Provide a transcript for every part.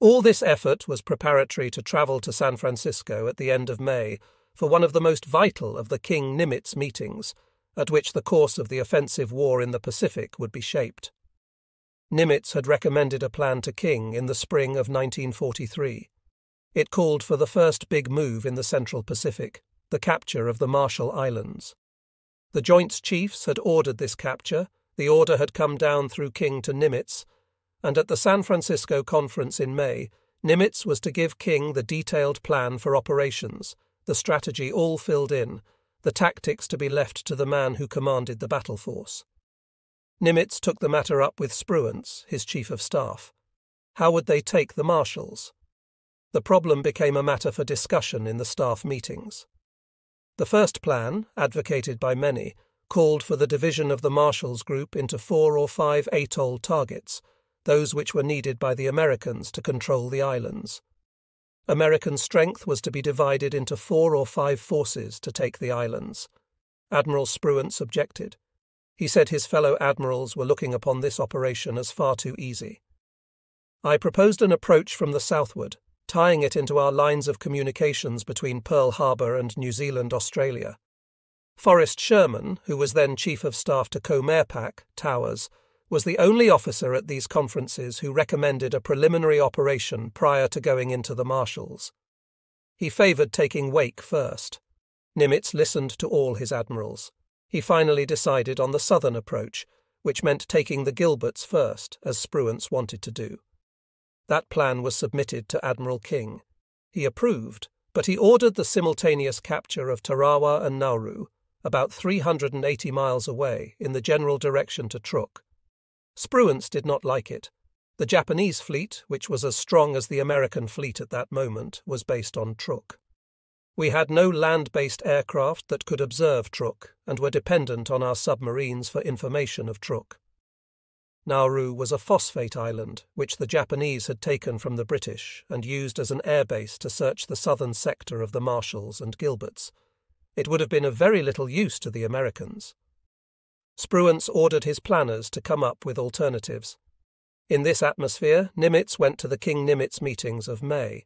All this effort was preparatory to travel to San Francisco at the end of May for one of the most vital of the King Nimitz meetings, at which the course of the offensive war in the Pacific would be shaped. Nimitz had recommended a plan to King in the spring of 1943. It called for the first big move in the Central Pacific, the capture of the Marshall Islands. The Joint Chiefs had ordered this capture, the order had come down through King to Nimitz, and at the San Francisco conference in May, Nimitz was to give King the detailed plan for operations, the strategy all filled in, the tactics to be left to the man who commanded the battle force. Nimitz took the matter up with Spruance, his chief of staff. How would they take the marshals? The problem became a matter for discussion in the staff meetings. The first plan, advocated by many, called for the division of the Marshals Group into 4 or 5 atoll targets, those which were needed by the Americans to control the islands. American strength was to be divided into 4 or 5 forces to take the islands. Admiral Spruance objected. He said his fellow admirals were looking upon this operation as far too easy. I proposed an approach from the southward, tying it into our lines of communications between Pearl Harbor and New Zealand, Australia. Forrest Sherman, who was then Chief of Staff to Comerpac, Towers, was the only officer at these conferences who recommended a preliminary operation prior to going into the Marshalls. He favoured taking Wake first. Nimitz listened to all his admirals. He finally decided on the southern approach, which meant taking the Gilberts first, as Spruance wanted to do. That plan was submitted to Admiral King. He approved, but he ordered the simultaneous capture of Tarawa and Nauru, about 380 miles away, in the general direction to Truk. Spruance did not like it. The Japanese fleet, which was as strong as the American fleet at that moment, was based on Truk. We had no land-based aircraft that could observe Truk, and were dependent on our submarines for information of Truk. Nauru was a phosphate island, which the Japanese had taken from the British and used as an airbase to search the southern sector of the Marshalls and Gilberts. It would have been of very little use to the Americans. Spruance ordered his planners to come up with alternatives. In this atmosphere, Nimitz went to the King Nimitz meetings of May.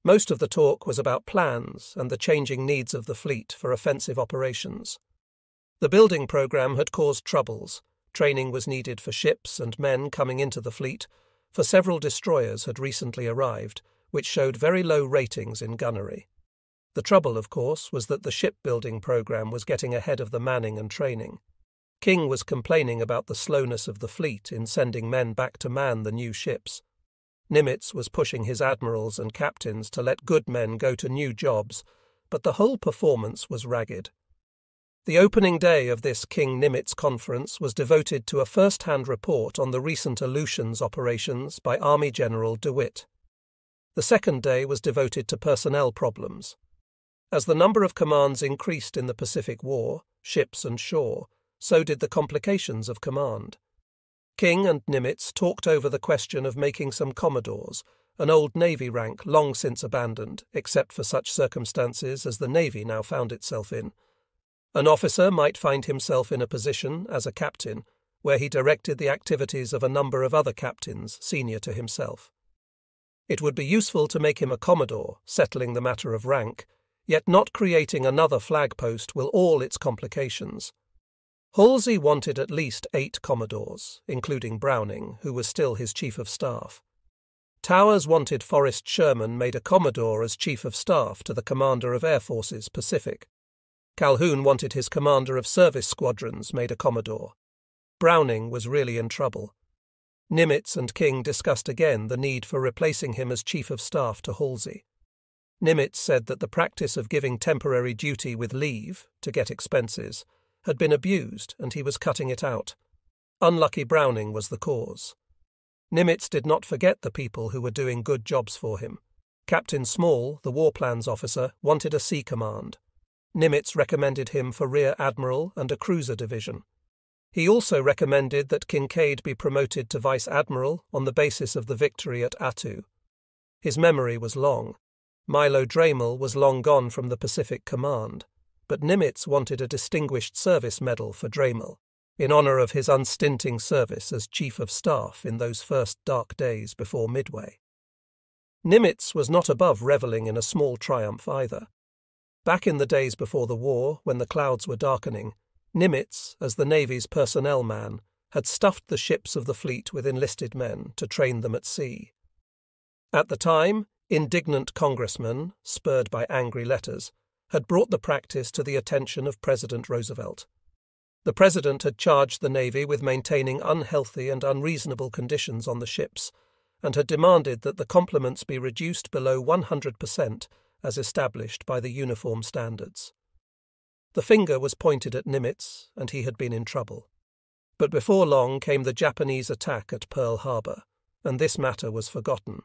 Most of the talk was about plans and the changing needs of the fleet for offensive operations. The building program had caused troubles. Training was needed for ships and men coming into the fleet, for several destroyers had recently arrived, which showed very low ratings in gunnery. The trouble, of course, was that the shipbuilding program was getting ahead of the manning and training. King was complaining about the slowness of the fleet in sending men back to man the new ships. Nimitz was pushing his admirals and captains to let good men go to new jobs, but the whole performance was ragged. The opening day of this King Nimitz conference was devoted to a first-hand report on the recent Aleutians operations by Army General DeWitt. The second day was devoted to personnel problems. As the number of commands increased in the Pacific War, ships and shore, so did the complications of command. King and Nimitz talked over the question of making some commodores, an old Navy rank long since abandoned, except for such circumstances as the Navy now found itself in. An officer might find himself in a position, as a captain, where he directed the activities of a number of other captains senior to himself. It would be useful to make him a commodore, settling the matter of rank, yet not creating another flag post with all its complications. Halsey wanted at least 8 commodores, including Browning, who was still his chief of staff. Towers wanted Forrest Sherman made a commodore as chief of staff to the commander of Air Forces Pacific. Calhoun wanted his commander of service squadrons made a commodore. Browning was really in trouble. Nimitz and King discussed again the need for replacing him as chief of staff to Halsey. Nimitz said that the practice of giving temporary duty with leave, to get expenses, had been abused and he was cutting it out. Unlucky Browning was the cause. Nimitz did not forget the people who were doing good jobs for him. Captain Small, the war plans officer, wanted a sea command. Nimitz recommended him for rear admiral and a cruiser division. He also recommended that Kincaid be promoted to vice admiral on the basis of the victory at Attu. His memory was long. Milo Dramel was long gone from the Pacific Command, but Nimitz wanted a Distinguished Service Medal for Dramel, in honor of his unstinting service as Chief of Staff in those first dark days before Midway. Nimitz was not above revelling in a small triumph either. Back in the days before the war, when the clouds were darkening, Nimitz, as the Navy's personnel man, had stuffed the ships of the fleet with enlisted men to train them at sea. At the time, indignant congressmen, spurred by angry letters, had brought the practice to the attention of President Roosevelt. The president had charged the Navy with maintaining unhealthy and unreasonable conditions on the ships, and had demanded that the complements be reduced below 100% as established by the uniform standards. The finger was pointed at Nimitz, and he had been in trouble. But before long came the Japanese attack at Pearl Harbor, and this matter was forgotten.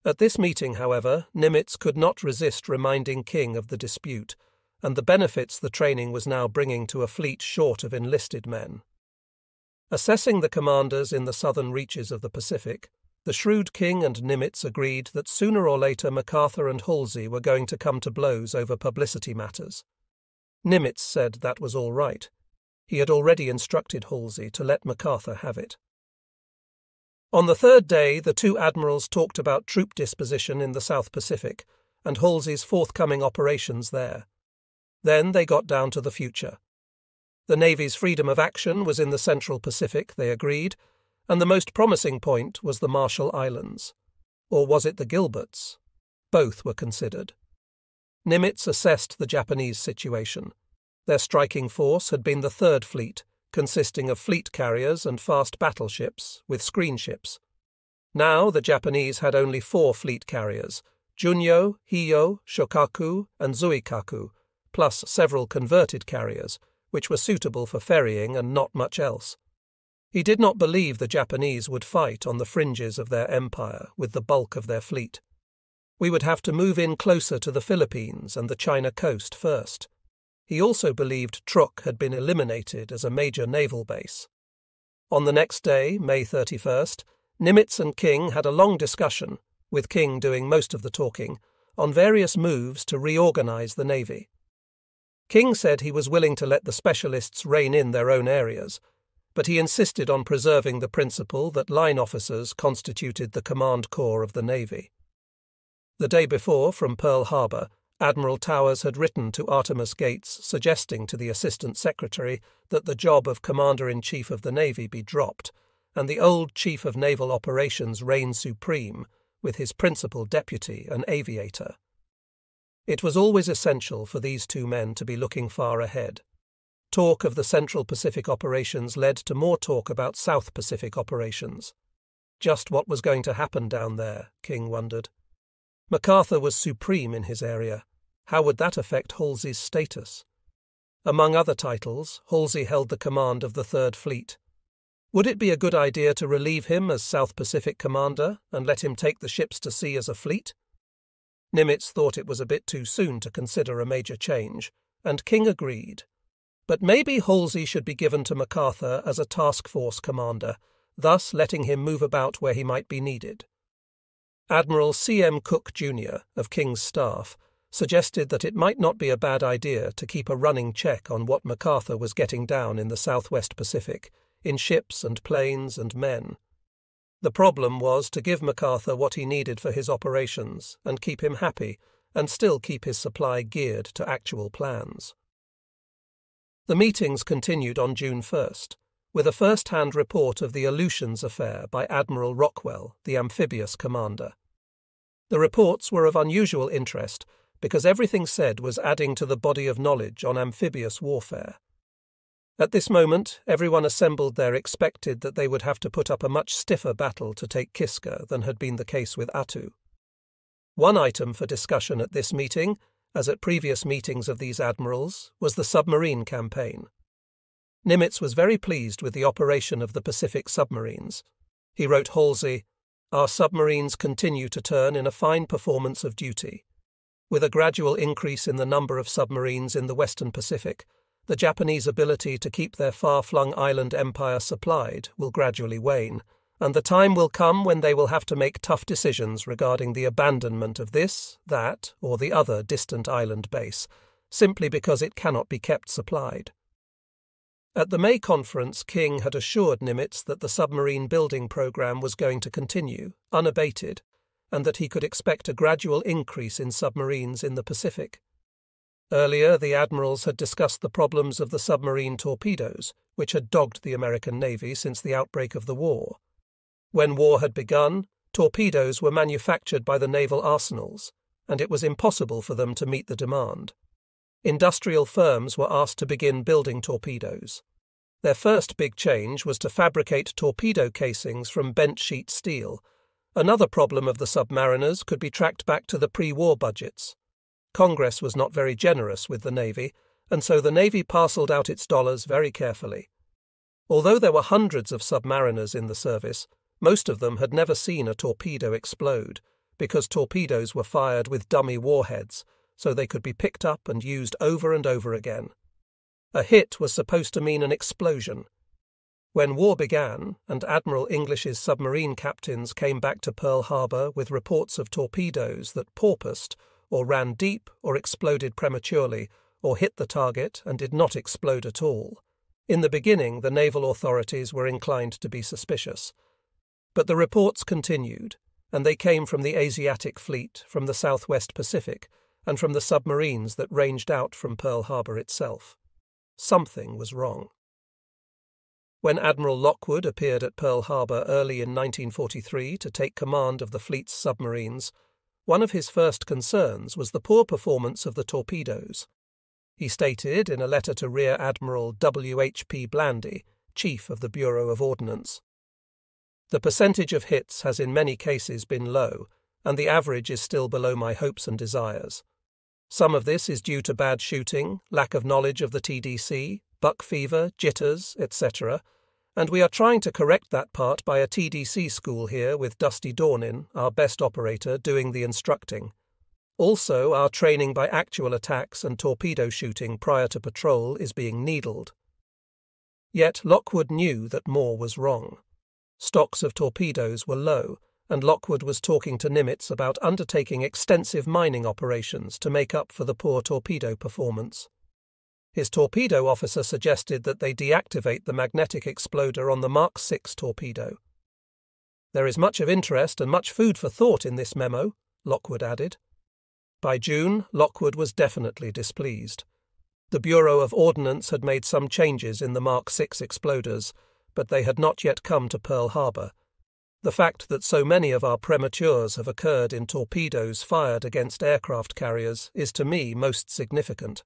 At this meeting, however, Nimitz could not resist reminding King of the dispute, and the benefits the training was now bringing to a fleet short of enlisted men. Assessing the commanders in the southern reaches of the Pacific, the shrewd King and Nimitz agreed that sooner or later MacArthur and Halsey were going to come to blows over publicity matters. Nimitz said that was all right. He had already instructed Halsey to let MacArthur have it. On the third day, the two admirals talked about troop disposition in the South Pacific and Halsey's forthcoming operations there. Then they got down to the future. The Navy's freedom of action was in the Central Pacific, they agreed, and the most promising point was the Marshall Islands. Or was it the Gilberts? Both were considered. Nimitz assessed the Japanese situation. Their striking force had been the Third Fleet, consisting of fleet carriers and fast battleships with screen ships. Now the Japanese had only 4 fleet carriers, Junyo, Hiyo, Shokaku, and Zuikaku, plus several converted carriers, which were suitable for ferrying and not much else. He did not believe the Japanese would fight on the fringes of their empire with the bulk of their fleet. We would have to move in closer to the Philippines and the China coast first. He also believed Truk had been eliminated as a major naval base. On the next day, May 31st, Nimitz and King had a long discussion, with King doing most of the talking, on various moves to reorganize the Navy. King said he was willing to let the specialists rein in their own areas, but he insisted on preserving the principle that line officers constituted the command corps of the Navy. The day before, from Pearl Harbor, Admiral Towers had written to Artemus Gates suggesting to the Assistant Secretary that the job of Commander-in-Chief of the Navy be dropped, and the old Chief of Naval Operations reign supreme, with his principal deputy, an aviator. It was always essential for these two men to be looking far ahead. Talk of the Central Pacific operations led to more talk about South Pacific operations. Just what was going to happen down there, King wondered. MacArthur was supreme in his area. How would that affect Halsey's status? Among other titles, Halsey held the command of the Third Fleet. Would it be a good idea to relieve him as South Pacific commander and let him take the ships to sea as a fleet? Nimitz thought it was a bit too soon to consider a major change, and King agreed. But maybe Halsey should be given to MacArthur as a task force commander, thus letting him move about where he might be needed. Admiral C.M. Cook, Jr., of King's staff, suggested that it might not be a bad idea to keep a running check on what MacArthur was getting down in the Southwest Pacific, in ships and planes and men. The problem was to give MacArthur what he needed for his operations and keep him happy, and still keep his supply geared to actual plans. The meetings continued on June 1st, with a first-hand report of the Aleutians affair by Admiral Rockwell, the amphibious commander. The reports were of unusual interest because everything said was adding to the body of knowledge on amphibious warfare. At this moment, everyone assembled there expected that they would have to put up a much stiffer battle to take Kiska than had been the case with Attu. One item for discussion at this meeting, as at previous meetings of these admirals, was the submarine campaign. Nimitz was very pleased with the operation of the Pacific submarines. He wrote Halsey, "Our submarines continue to turn in a fine performance of duty. With a gradual increase in the number of submarines in the Western Pacific, the Japanese ability to keep their far-flung island empire supplied will gradually wane, and the time will come when they will have to make tough decisions regarding the abandonment of this, that, or the other distant island base, simply because it cannot be kept supplied." At the May conference, King had assured Nimitz that the submarine building program was going to continue, unabated, and that he could expect a gradual increase in submarines in the Pacific. Earlier, the admirals had discussed the problems of the submarine torpedoes, which had dogged the American Navy since the outbreak of the war. When war had begun, torpedoes were manufactured by the naval arsenals, and it was impossible for them to meet the demand. Industrial firms were asked to begin building torpedoes. Their first big change was to fabricate torpedo casings from bent sheet steel. Another problem of the submariners could be tracked back to the pre-war budgets. Congress was not very generous with the Navy, and so the Navy parceled out its dollars very carefully. Although there were hundreds of submariners in the service, most of them had never seen a torpedo explode, because torpedoes were fired with dummy warheads, so they could be picked up and used over and over again. A hit was supposed to mean an explosion. When war began, and Admiral English's submarine captains came back to Pearl Harbor with reports of torpedoes that porpoised, or ran deep, or exploded prematurely, or hit the target and did not explode at all, in the beginning the naval authorities were inclined to be suspicious. But the reports continued, and they came from the Asiatic Fleet, from the Southwest Pacific, and from the submarines that ranged out from Pearl Harbor itself. Something was wrong. When Admiral Lockwood appeared at Pearl Harbor early in 1943 to take command of the fleet's submarines, one of his first concerns was the poor performance of the torpedoes. He stated in a letter to Rear Admiral W.H.P. Blandy, Chief of the Bureau of Ordnance, "The percentage of hits has in many cases been low, and the average is still below my hopes and desires. Some of this is due to bad shooting, lack of knowledge of the TDC, buck fever, jitters, etc., and we are trying to correct that part by a TDC school here with Dusty Dornin, our best operator, doing the instructing. Also, our training by actual attacks and torpedo shooting prior to patrol is being needled." Yet Lockwood knew that more was wrong. Stocks of torpedoes were low, and Lockwood was talking to Nimitz about undertaking extensive mining operations to make up for the poor torpedo performance. His torpedo officer suggested that they deactivate the magnetic exploder on the Mark VI torpedo. "There is much of interest and much food for thought in this memo," Lockwood added. By June, Lockwood was definitely displeased. The Bureau of Ordnance had made some changes in the Mark VI exploders, but they had not yet come to Pearl Harbor. The fact that so many of our prematures have occurred in torpedoes fired against aircraft carriers is to me most significant.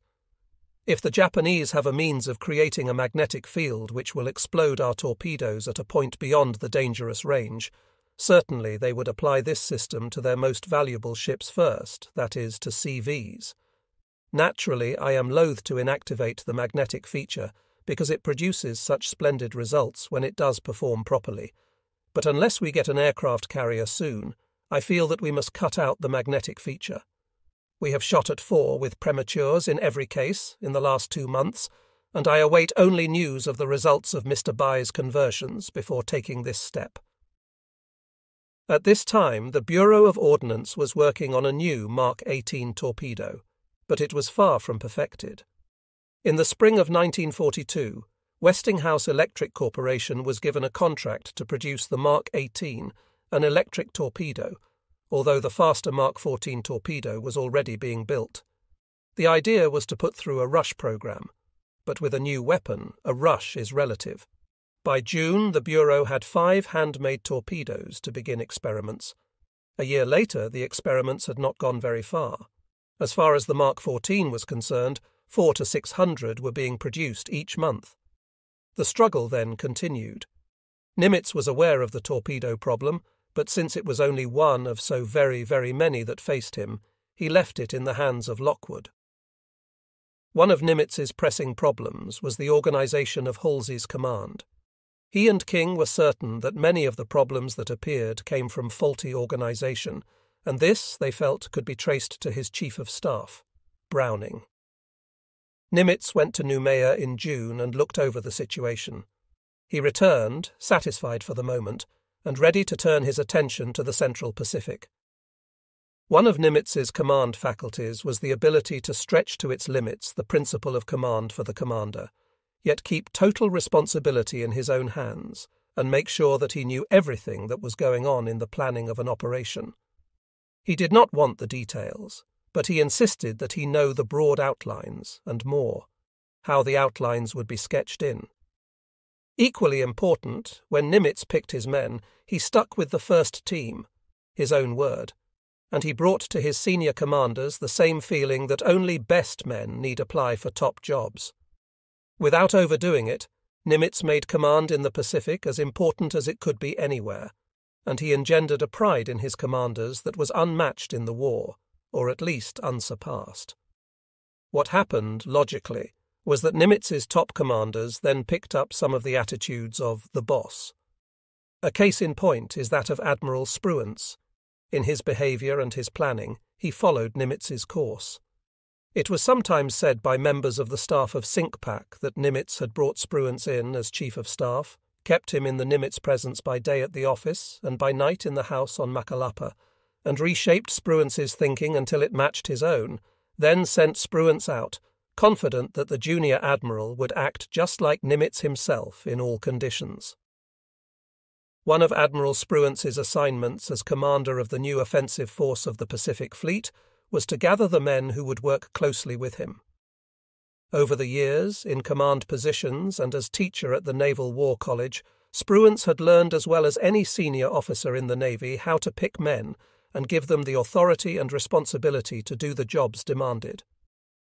If the Japanese have a means of creating a magnetic field which will explode our torpedoes at a point beyond the dangerous range, certainly they would apply this system to their most valuable ships first, that is, to CVs. Naturally, I am loath to inactivate the magnetic feature because it produces such splendid results when it does perform properly. But unless we get an aircraft carrier soon, I feel that we must cut out the magnetic feature. We have shot at 4 with prematures in every case in the last 2 months, and I await only news of the results of Mr. Bai's conversions before taking this step. At this time, the Bureau of Ordnance was working on a new Mark 18 torpedo, but it was far from perfected. In the spring of 1942, Westinghouse Electric Corporation was given a contract to produce the Mark 18, an electric torpedo, although the faster Mark 14 torpedo was already being built. The idea was to put through a rush program, but with a new weapon, a rush is relative. By June, the Bureau had 5 handmade torpedoes to begin experiments. A year later, the experiments had not gone very far. As far as the Mark 14 was concerned, 400 to 600 were being produced each month. The struggle then continued. Nimitz was aware of the torpedo problem, but since it was only one of so very, very many that faced him, he left it in the hands of Lockwood. One of Nimitz's pressing problems was the organization of Halsey's command. He and King were certain that many of the problems that appeared came from faulty organization, and this, they felt, could be traced to his chief of staff, Browning. Nimitz went to Noumea in June and looked over the situation. He returned, satisfied for the moment, and ready to turn his attention to the Central Pacific. One of Nimitz's command faculties was the ability to stretch to its limits the principle of command for the commander, yet keep total responsibility in his own hands, and make sure that he knew everything that was going on in the planning of an operation. He did not want the details, but he insisted that he know the broad outlines and more, how the outlines would be sketched in. Equally important, when Nimitz picked his men, he stuck with the first team, his own word, and he brought to his senior commanders the same feeling that only best men need apply for top jobs. Without overdoing it, Nimitz made command in the Pacific as important as it could be anywhere, and he engendered a pride in his commanders that was unmatched in the war, or at least unsurpassed. What happened, logically, was that Nimitz's top commanders then picked up some of the attitudes of the boss. A case in point is that of Admiral Spruance. In his behaviour and his planning, he followed Nimitz's course. It was sometimes said by members of the staff of Sinkpak that Nimitz had brought Spruance in as chief of staff, kept him in the Nimitz presence by day at the office and by night in the house on Makalapa, and reshaped Spruance's thinking until it matched his own, then sent Spruance out, confident that the junior admiral would act just like Nimitz himself in all conditions. One of Admiral Spruance's assignments as commander of the new offensive force of the Pacific Fleet was to gather the men who would work closely with him. Over the years, in command positions and as teacher at the Naval War College, Spruance had learned as well as any senior officer in the Navy how to pick men and give them the authority and responsibility to do the jobs demanded.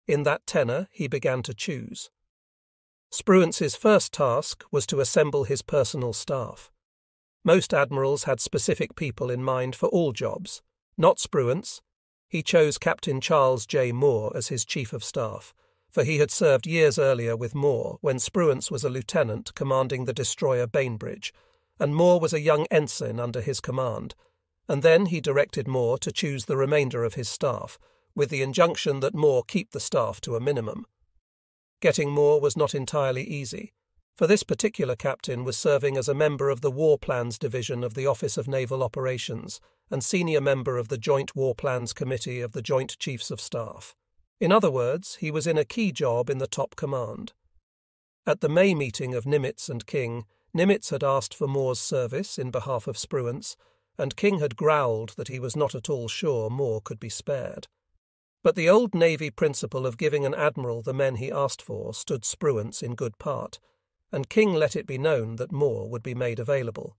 In that tenor, he began to choose. Spruance's first task was to assemble his personal staff. Most admirals had specific people in mind for all jobs. Not Spruance. He chose Captain Charles J. Moore as his chief of staff, for he had served years earlier with Moore when Spruance was a lieutenant commanding the destroyer Bainbridge, and Moore was a young ensign under his command, and then he directed Moore to choose the remainder of his staff, with the injunction that Moore keep the staff to a minimum. Getting Moore was not entirely easy, for this particular captain was serving as a member of the War Plans Division of the Office of Naval Operations and senior member of the Joint War Plans Committee of the Joint Chiefs of Staff. In other words, he was in a key job in the top command. At the May meeting of Nimitz and King, Nimitz had asked for Moore's service in behalf of Spruance, and King had growled that he was not at all sure Moore could be spared. But the old Navy principle of giving an admiral the men he asked for stood Spruance in good part, and King let it be known that Moore would be made available.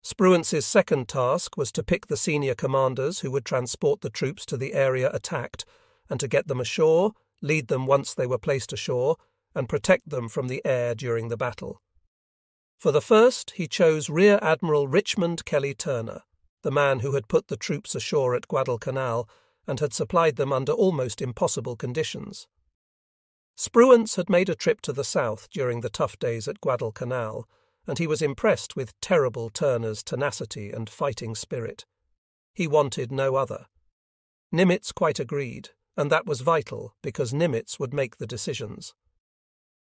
Spruance's second task was to pick the senior commanders who would transport the troops to the area attacked, and to get them ashore, lead them once they were placed ashore, and protect them from the air during the battle. For the first, he chose Rear Admiral Richmond Kelly Turner, the man who had put the troops ashore at Guadalcanal and had supplied them under almost impossible conditions. Spruance had made a trip to the south during the tough days at Guadalcanal, and he was impressed with terrible Turner's tenacity and fighting spirit. He wanted no other. Nimitz quite agreed, and that was vital because Nimitz would make the decisions.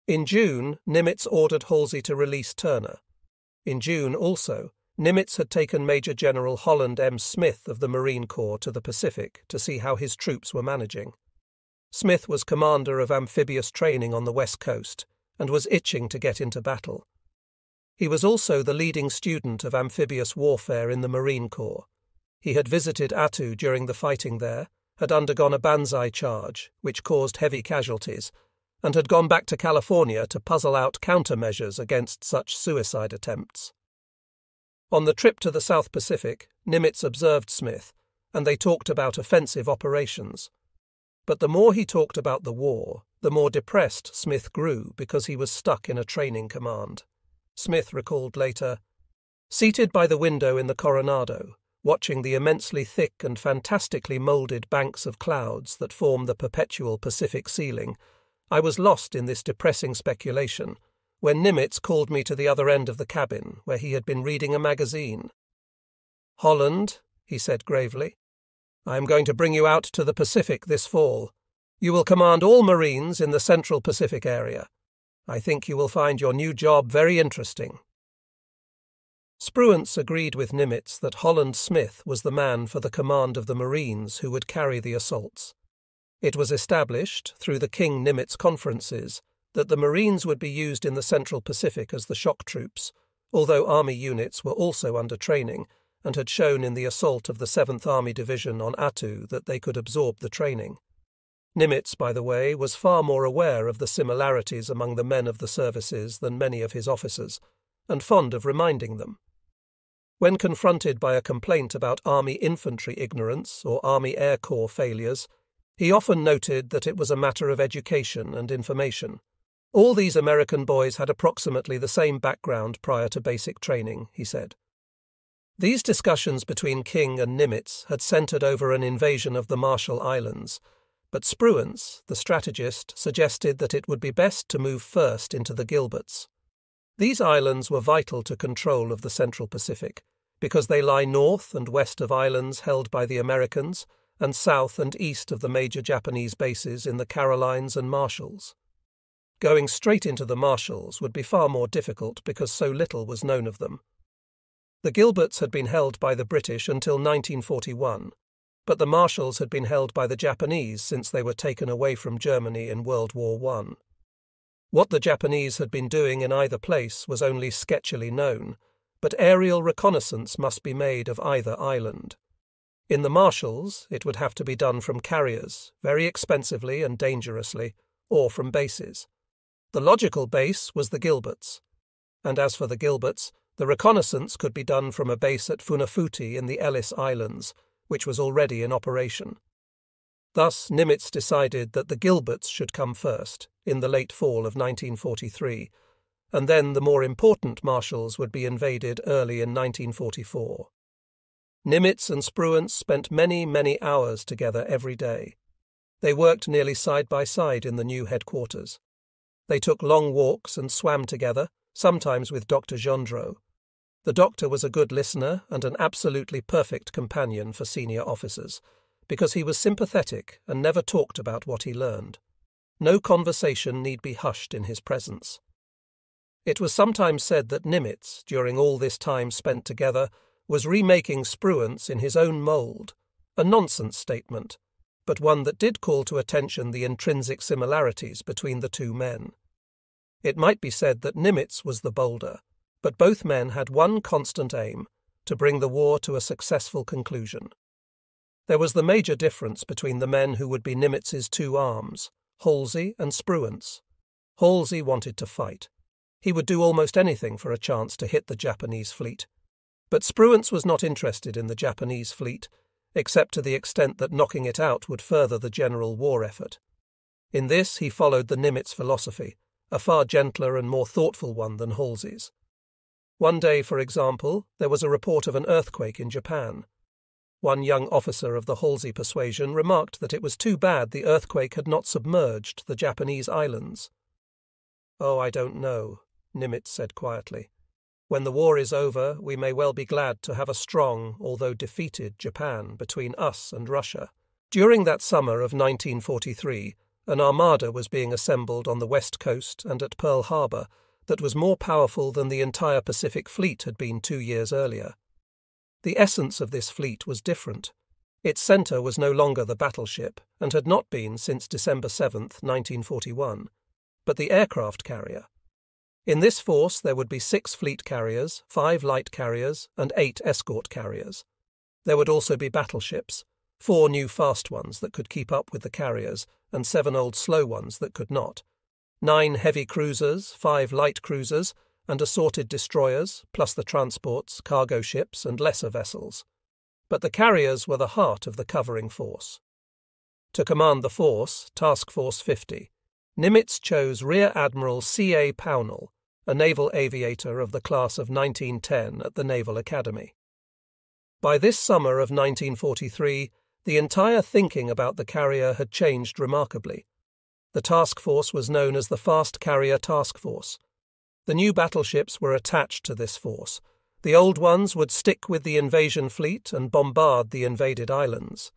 In June, Nimitz ordered Halsey to release Turner. In June also, Nimitz had taken Major General Holland M. Smith of the Marine Corps to the Pacific to see how his troops were managing. Smith was commander of amphibious training on the West Coast and was itching to get into battle. He was also the leading student of amphibious warfare in the Marine Corps. He had visited Attu during the fighting there, had undergone a banzai charge, which caused heavy casualties, and had gone back to California to puzzle out countermeasures against such suicide attempts. On the trip to the South Pacific, Nimitz observed Smith, and they talked about offensive operations. But the more he talked about the war, the more depressed Smith grew because he was stuck in a training command. Smith recalled later, "Seated by the window in the Coronado, watching the immensely thick and fantastically moulded banks of clouds that form the perpetual Pacific ceiling, I was lost in this depressing speculation when Nimitz called me to the other end of the cabin where he had been reading a magazine. 'Holland,' he said gravely, 'I am going to bring you out to the Pacific this fall. You will command all Marines in the Central Pacific area. I think you will find your new job very interesting.' Spruance agreed with Nimitz that Holland Smith was the man for the command of the Marines who would carry the assaults. It was established, through the King-Nimitz conferences, that the Marines would be used in the Central Pacific as the shock troops, although Army units were also under training, and had shown in the assault of the 7th Army Division on Attu that they could absorb the training. Nimitz, by the way, was far more aware of the similarities among the men of the services than many of his officers, and fond of reminding them. When confronted by a complaint about Army infantry ignorance or Army Air Corps failures, he often noted that it was a matter of education and information. All these American boys had approximately the same background prior to basic training, he said. These discussions between King and Nimitz had centered over an invasion of the Marshall Islands, but Spruance, the strategist, suggested that it would be best to move first into the Gilberts. These islands were vital to control of the Central Pacific, because they lie north and west of islands held by the Americans and south and east of the major Japanese bases in the Carolines and Marshalls. Going straight into the Marshalls would be far more difficult because so little was known of them. The Gilberts had been held by the British until 1941, but the Marshalls had been held by the Japanese since they were taken away from Germany in World War I. What the Japanese had been doing in either place was only sketchily known, but aerial reconnaissance must be made of either island. In the Marshalls, it would have to be done from carriers, very expensively and dangerously, or from bases. The logical base was the Gilberts, and as for the Gilberts, the reconnaissance could be done from a base at Funafuti in the Ellis Islands, which was already in operation. Thus Nimitz decided that the Gilberts should come first, in the late fall of 1943, and then the more important Marshalls would be invaded early in 1944. Nimitz and Spruance spent many hours together every day. They worked nearly side by side in the new headquarters. They took long walks and swam together, sometimes with Dr. Gendreau. The doctor was a good listener and an absolutely perfect companion for senior officers, because he was sympathetic and never talked about what he learned. No conversation need be hushed in his presence. It was sometimes said that Nimitz, during all this time spent together, was remaking Spruance in his own mould, a nonsense statement, but one that did call to attention the intrinsic similarities between the two men. It might be said that Nimitz was the bolder, but both men had one constant aim, to bring the war to a successful conclusion. There was the major difference between the men who would be Nimitz's two arms, Halsey and Spruance. Halsey wanted to fight. He would do almost anything for a chance to hit the Japanese fleet. But Spruance was not interested in the Japanese fleet, except to the extent that knocking it out would further the general war effort. In this he followed the Nimitz philosophy, a far gentler and more thoughtful one than Halsey's. One day, for example, there was a report of an earthquake in Japan. One young officer of the Halsey persuasion remarked that it was too bad the earthquake had not submerged the Japanese islands. "Oh, I don't know," Nimitz said quietly. "When the war is over, we may well be glad to have a strong, although defeated, Japan between us and Russia." During that summer of 1943, an armada was being assembled on the west coast and at Pearl Harbor that was more powerful than the entire Pacific Fleet had been 2 years earlier. The essence of this fleet was different. Its centre was no longer the battleship, and had not been since December 7, 1941, but the aircraft carrier. In this force there would be 6 fleet carriers, 5 light carriers, and 8 escort carriers. There would also be battleships, 4 new fast ones that could keep up with the carriers, and 7 old slow ones that could not, 9 heavy cruisers, 5 light cruisers, and assorted destroyers, plus the transports, cargo ships, and lesser vessels. But the carriers were the heart of the covering force. To command the force, Task Force 50, Nimitz chose Rear Admiral C.A. Pownall, a naval aviator of the class of 1910 at the Naval Academy. By this summer of 1943, the entire thinking about the carrier had changed remarkably. The task force was known as the Fast Carrier Task Force. The new battleships were attached to this force. The old ones would stick with the invasion fleet and bombard the invaded islands.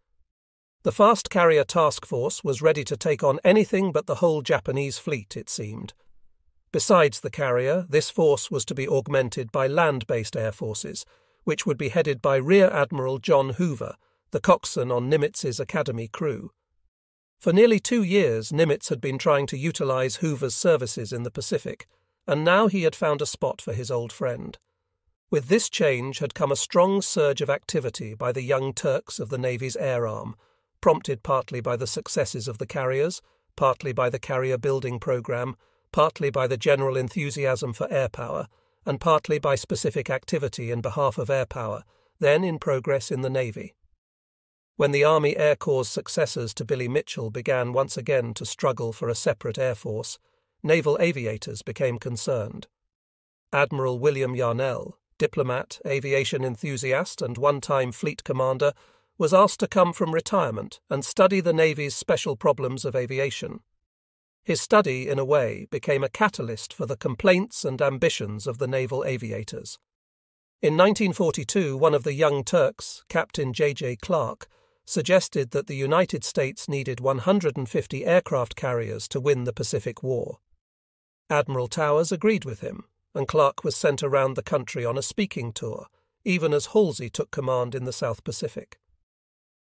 The Fast Carrier Task Force was ready to take on anything but the whole Japanese fleet, it seemed. Besides the carrier, this force was to be augmented by land-based air forces, which would be headed by Rear Admiral John Hoover, the coxswain on Nimitz's Academy crew. For nearly 2 years, Nimitz had been trying to utilize Hoover's services in the Pacific, and now he had found a spot for his old friend. With this change had come a strong surge of activity by the young Turks of the Navy's air arm, prompted partly by the successes of the carriers, partly by the carrier building programme, partly by the general enthusiasm for air power, and partly by specific activity in behalf of air power, then in progress in the Navy. When the Army Air Corps' successors to Billy Mitchell began once again to struggle for a separate air force, naval aviators became concerned. Admiral William Yarnell, diplomat, aviation enthusiast, and one-time fleet commander, was asked to come from retirement and study the Navy's special problems of aviation. His study, in a way, became a catalyst for the complaints and ambitions of the naval aviators. In 1942, one of the Young Turks, Captain J.J. Clark, suggested that the United States needed 150 aircraft carriers to win the Pacific War. Admiral Towers agreed with him, and Clark was sent around the country on a speaking tour, even as Halsey took command in the South Pacific.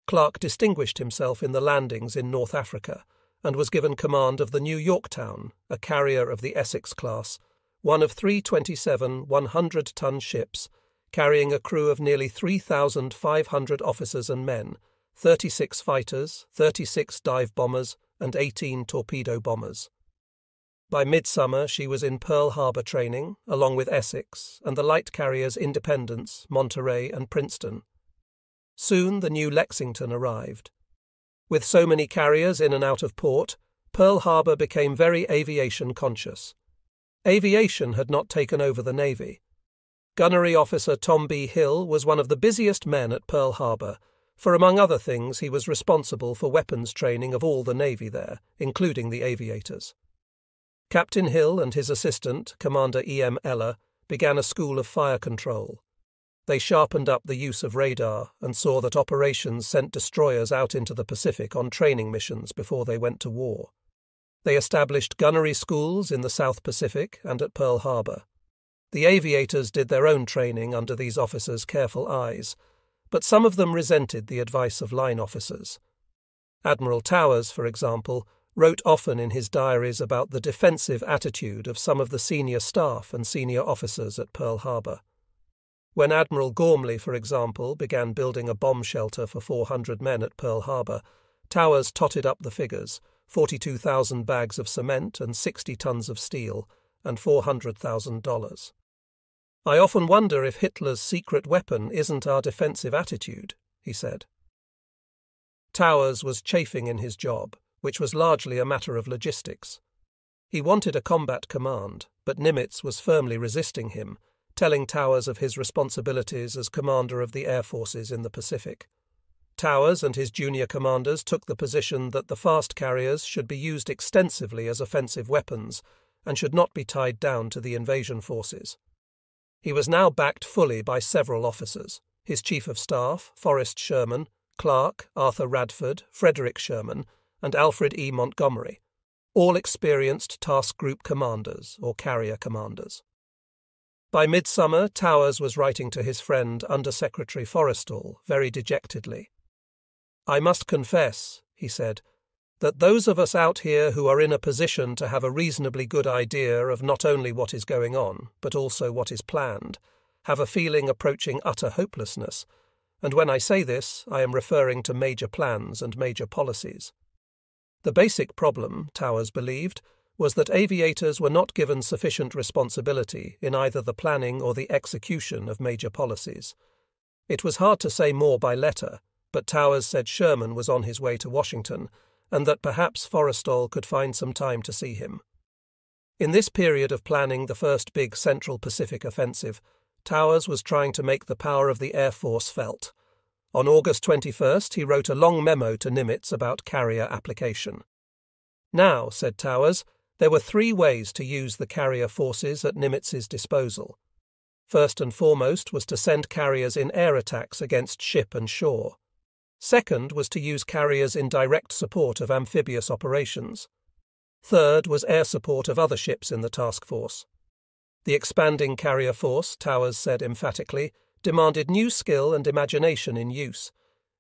Clark distinguished himself in the landings in North Africa and was given command of the New Yorktown, a carrier of the Essex class, one of 327 100-ton ships, carrying a crew of nearly 3,500 officers and men, 36 fighters, 36 dive bombers, and 18 torpedo bombers. By midsummer she was in Pearl Harbor training, along with Essex and the light carriers Independence, Monterey, and Princeton. Soon the new Lexington arrived. With so many carriers in and out of port, Pearl Harbor became very aviation conscious. Aviation had not taken over the Navy. Gunnery Officer Tom B. Hill was one of the busiest men at Pearl Harbor, for among other things he was responsible for weapons training of all the Navy there, including the aviators. Captain Hill and his assistant, Commander E.M. Eller, began a school of fire control. They sharpened up the use of radar and saw that operations sent destroyers out into the Pacific on training missions before they went to war. They established gunnery schools in the South Pacific and at Pearl Harbor. The aviators did their own training under these officers' careful eyes, but some of them resented the advice of line officers. Admiral Towers, for example, wrote often in his diaries about the defensive attitude of some of the senior staff and senior officers at Pearl Harbor. When Admiral Gormley, for example, began building a bomb shelter for 400 men at Pearl Harbor, Towers totted up the figures: 42,000 bags of cement and 60 tons of steel, and $400,000. "I often wonder if Hitler's secret weapon isn't our defensive attitude," he said. Towers was chafing in his job, which was largely a matter of logistics. He wanted a combat command, but Nimitz was firmly resisting him, telling Towers of his responsibilities as commander of the air forces in the Pacific. Towers and his junior commanders took the position that the fast carriers should be used extensively as offensive weapons and should not be tied down to the invasion forces. He was now backed fully by several officers: his chief of staff, Forrest Sherman, Clark, Arthur Radford, Frederick Sherman, and Alfred E. Montgomery, all experienced task group commanders or carrier commanders. By midsummer, Towers was writing to his friend Under-Secretary Forrestal very dejectedly. "I must confess," he said, "that those of us out here who are in a position to have a reasonably good idea of not only what is going on, but also what is planned, have a feeling approaching utter hopelessness, and when I say this, I am referring to major plans and major policies." The basic problem, Towers believed, was that aviators were not given sufficient responsibility in either the planning or the execution of major policies. It was hard to say more by letter, but Towers said Sherman was on his way to Washington, and that perhaps Forrestal could find some time to see him. In this period of planning the first big Central Pacific offensive, Towers was trying to make the power of the Air Force felt. On August 21st, he wrote a long memo to Nimitz about carrier application. Now, said Towers, there were 3 ways to use the carrier forces at Nimitz's disposal. First and foremost was to send carriers in air attacks against ship and shore. Second was to use carriers in direct support of amphibious operations. Third was air support of other ships in the task force. The expanding carrier force, Towers said emphatically, demanded new skill and imagination in use.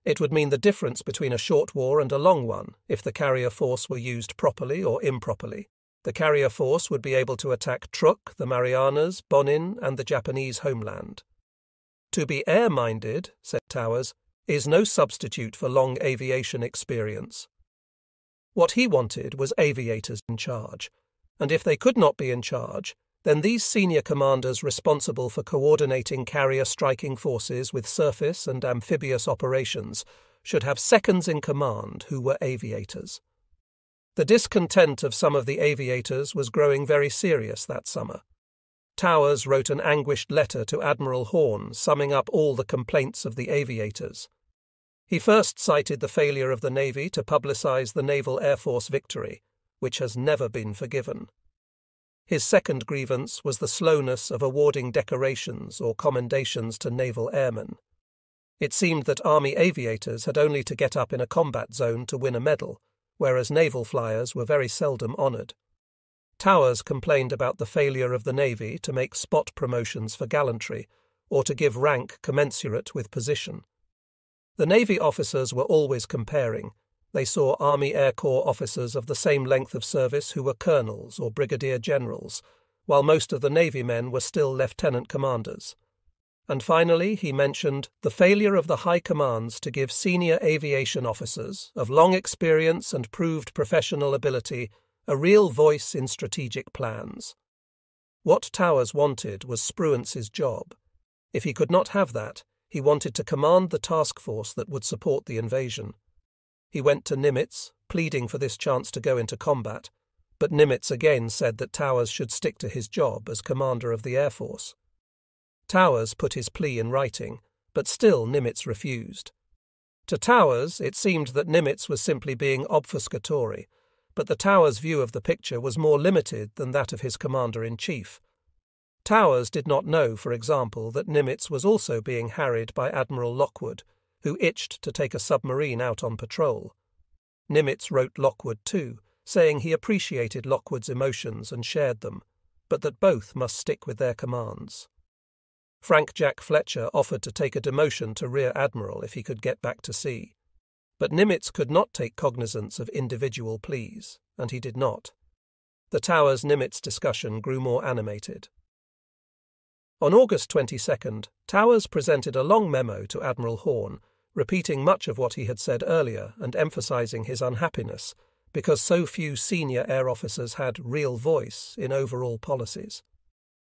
It would mean the difference between a short war and a long one if the carrier force were used properly or improperly. The carrier force would be able to attack Truk, the Marianas, Bonin, and the Japanese homeland. To be air-minded, said Towers, is no substitute for long aviation experience. What he wanted was aviators in charge, and if they could not be in charge, then these senior commanders responsible for coordinating carrier striking forces with surface and amphibious operations should have seconds in command who were aviators. The discontent of some of the aviators was growing very serious that summer. Towers wrote an anguished letter to Admiral Horn summing up all the complaints of the aviators. He first cited the failure of the Navy to publicize the Naval Air Force victory, which has never been forgiven. His second grievance was the slowness of awarding decorations or commendations to naval airmen. It seemed that Army aviators had only to get up in a combat zone to win a medal, whereas naval flyers were very seldom honoured. Towers complained about the failure of the Navy to make spot promotions for gallantry, or to give rank commensurate with position. The Navy officers were always comparing. They saw Army Air Corps officers of the same length of service who were colonels or brigadier generals, while most of the Navy men were still lieutenant commanders. And finally, he mentioned the failure of the high commands to give senior aviation officers of long experience and proved professional ability a real voice in strategic plans. What Towers wanted was Spruance's job. If he could not have that, he wanted to command the task force that would support the invasion. He went to Nimitz, pleading for this chance to go into combat, but Nimitz again said that Towers should stick to his job as commander of the Air Force. Towers put his plea in writing, but still Nimitz refused. To Towers, it seemed that Nimitz was simply being obfuscatory, but the Towers' view of the picture was more limited than that of his commander-in-chief. Towers did not know, for example, that Nimitz was also being harried by Admiral Lockwood, who itched to take a submarine out on patrol. Nimitz wrote Lockwood too, saying he appreciated Lockwood's emotions and shared them, but that both must stick with their commands. Frank Jack Fletcher offered to take a demotion to Rear Admiral if he could get back to sea. But Nimitz could not take cognizance of individual pleas, and he did not. The Towers-Nimitz discussion grew more animated. On August 22nd, Towers presented a long memo to Admiral Horn, repeating much of what he had said earlier and emphasizing his unhappiness because so few senior air officers had real voice in overall policies.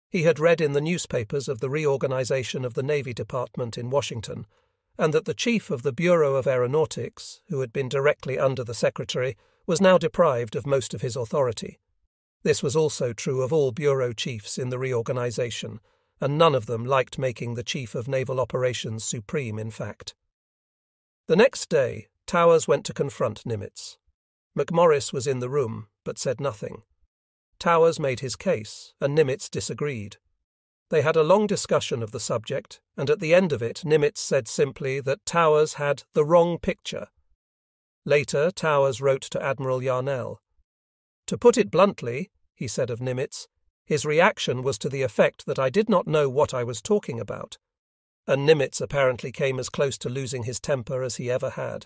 He had read in the newspapers of the reorganization of the Navy Department in Washington, and that the chief of the Bureau of Aeronautics, who had been directly under the Secretary, was now deprived of most of his authority. This was also true of all bureau chiefs in the reorganization, and none of them liked making the Chief of Naval Operations supreme in fact. The next day, Towers went to confront Nimitz. McMorris was in the room, but said nothing. Towers made his case, and Nimitz disagreed. They had a long discussion of the subject, and at the end of it Nimitz said simply that Towers had the wrong picture. Later, Towers wrote to Admiral Yarnell. To put it bluntly, he said of Nimitz, his reaction was to the effect that I did not know what I was talking about, and Nimitz apparently came as close to losing his temper as he ever had.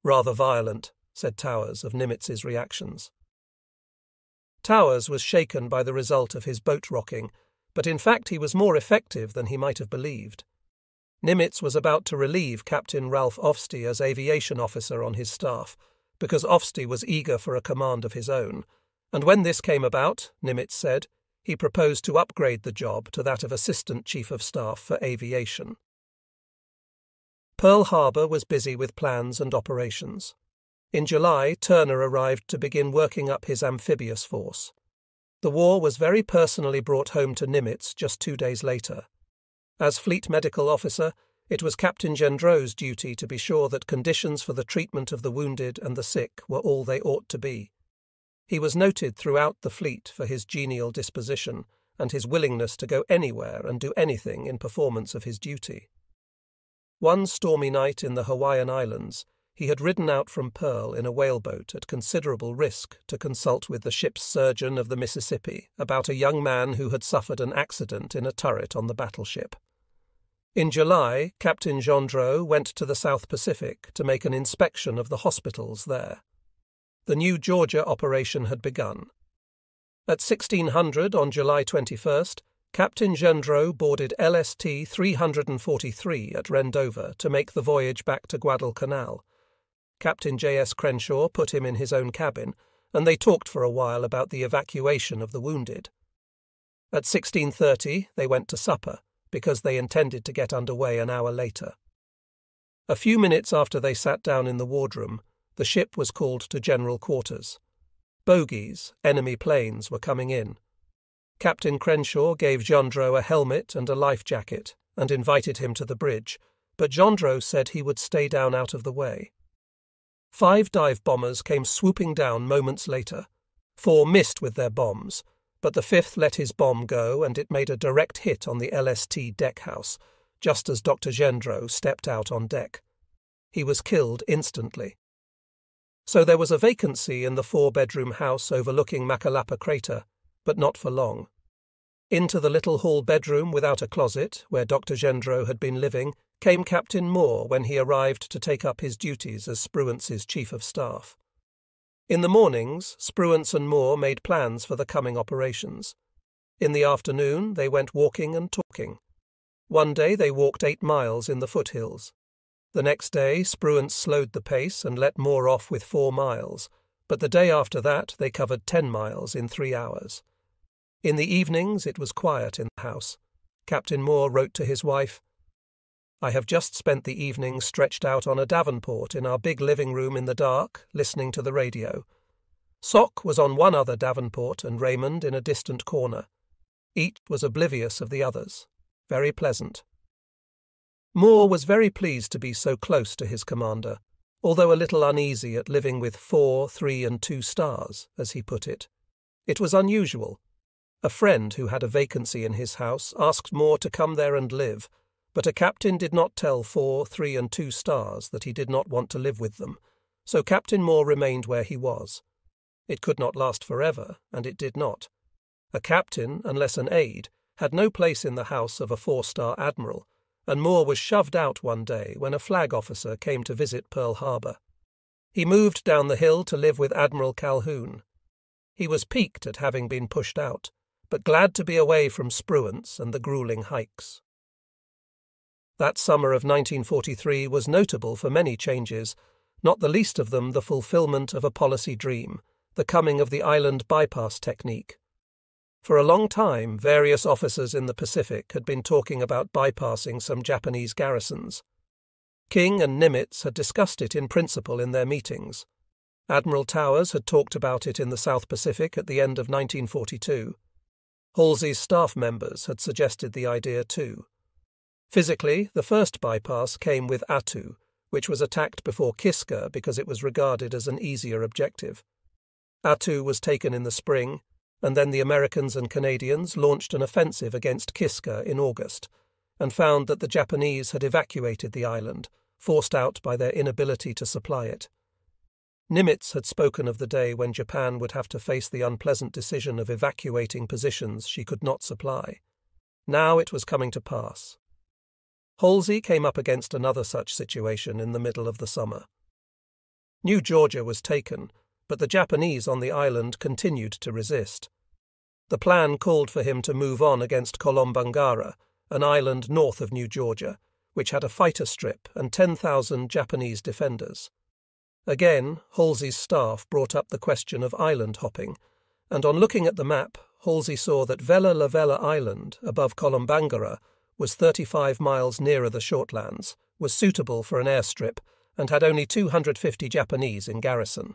Rather violent, said Towers of Nimitz's reactions. Towers was shaken by the result of his boat rocking, but in fact he was more effective than he might have believed. Nimitz was about to relieve Captain Ralph Ofstie as aviation officer on his staff, because Ofstie was eager for a command of his own, and when this came about, Nimitz said, he proposed to upgrade the job to that of Assistant Chief of Staff for Aviation. Pearl Harbor was busy with plans and operations. In July, Turner arrived to begin working up his amphibious force. The war was very personally brought home to Nimitz just 2 days later. As Fleet Medical Officer, it was Captain Gendreau's duty to be sure that conditions for the treatment of the wounded and the sick were all they ought to be. He was noted throughout the fleet for his genial disposition and his willingness to go anywhere and do anything in performance of his duty. One stormy night in the Hawaiian Islands, he had ridden out from Pearl in a whaleboat at considerable risk to consult with the ship's surgeon of the Mississippi about a young man who had suffered an accident in a turret on the battleship. In July, Captain Gendreau went to the South Pacific to make an inspection of the hospitals there. The new Georgia operation had begun. At 1600 on July 21st, Captain Gendreau boarded LST 343 at Rendover to make the voyage back to Guadalcanal. Captain J.S. Crenshaw put him in his own cabin, and they talked for a while about the evacuation of the wounded. At 16:30 they went to supper, because they intended to get underway an hour later. A few minutes after they sat down in the wardroom, the ship was called to general quarters. Bogies, enemy planes, were coming in. Captain Crenshaw gave Gendreau a helmet and a life jacket and invited him to the bridge, but Gendreau said he would stay down out of the way. 5 dive bombers came swooping down moments later. 4 missed with their bombs, but the 5th let his bomb go and it made a direct hit on the LST deck house, just as Dr. Gendreau stepped out on deck. He was killed instantly. So there was a vacancy in the 4-bedroom house overlooking Macalapa crater, but not for long. Into the little hall bedroom without a closet, where Dr. Gendreau had been living, came Captain Moore when he arrived to take up his duties as Spruance's chief of staff. In the mornings, Spruance and Moore made plans for the coming operations. In the afternoon, they went walking and talking. One day they walked 8 miles in the foothills. The next day, Spruance slowed the pace and let Moore off with 4 miles, but the day after that they covered 10 miles in 3 hours. In the evenings it was quiet in the house. Captain Moore wrote to his wife, "I have just spent the evening stretched out on a davenport in our big living room in the dark, listening to the radio. Sock was on one other davenport and Raymond in a distant corner. Each was oblivious of the others. Very pleasant." Moore was very pleased to be so close to his commander, although a little uneasy at living with 4, 3, and 2 stars, as he put it. It was unusual. A friend who had a vacancy in his house asked Moore to come there and live, but a captain did not tell 4, 3, and 2 stars that he did not want to live with them, so Captain Moore remained where he was. It could not last forever, and it did not. A captain, unless an aide, had no place in the house of a 4-star admiral, and Moore was shoved out one day when a flag officer came to visit Pearl Harbor. He moved down the hill to live with Admiral Calhoun. He was piqued at having been pushed out, but glad to be away from Spruance and the grueling hikes. That summer of 1943 was notable for many changes, not the least of them the fulfillment of a policy dream, the coming of the island bypass technique. For a long time, various officers in the Pacific had been talking about bypassing some Japanese garrisons. King and Nimitz had discussed it in principle in their meetings. Admiral Towers had talked about it in the South Pacific at the end of 1942. Halsey's staff members had suggested the idea too. Physically, the first bypass came with Attu, which was attacked before Kiska because it was regarded as an easier objective. Attu was taken in the spring, and then the Americans and Canadians launched an offensive against Kiska in August, and found that the Japanese had evacuated the island, forced out by their inability to supply it. Nimitz had spoken of the day when Japan would have to face the unpleasant decision of evacuating positions she could not supply. Now it was coming to pass. Halsey came up against another such situation in the middle of the summer. New Georgia was taken, but the Japanese on the island continued to resist. The plan called for him to move on against Kolombangara, an island north of New Georgia, which had a fighter strip and 10,000 Japanese defenders. Again, Halsey's staff brought up the question of island hopping, and on looking at the map, Halsey saw that Vella La Vella Island, above Kolombangara, was 35 miles nearer the shortlands, was suitable for an airstrip, and had only 250 Japanese in garrison.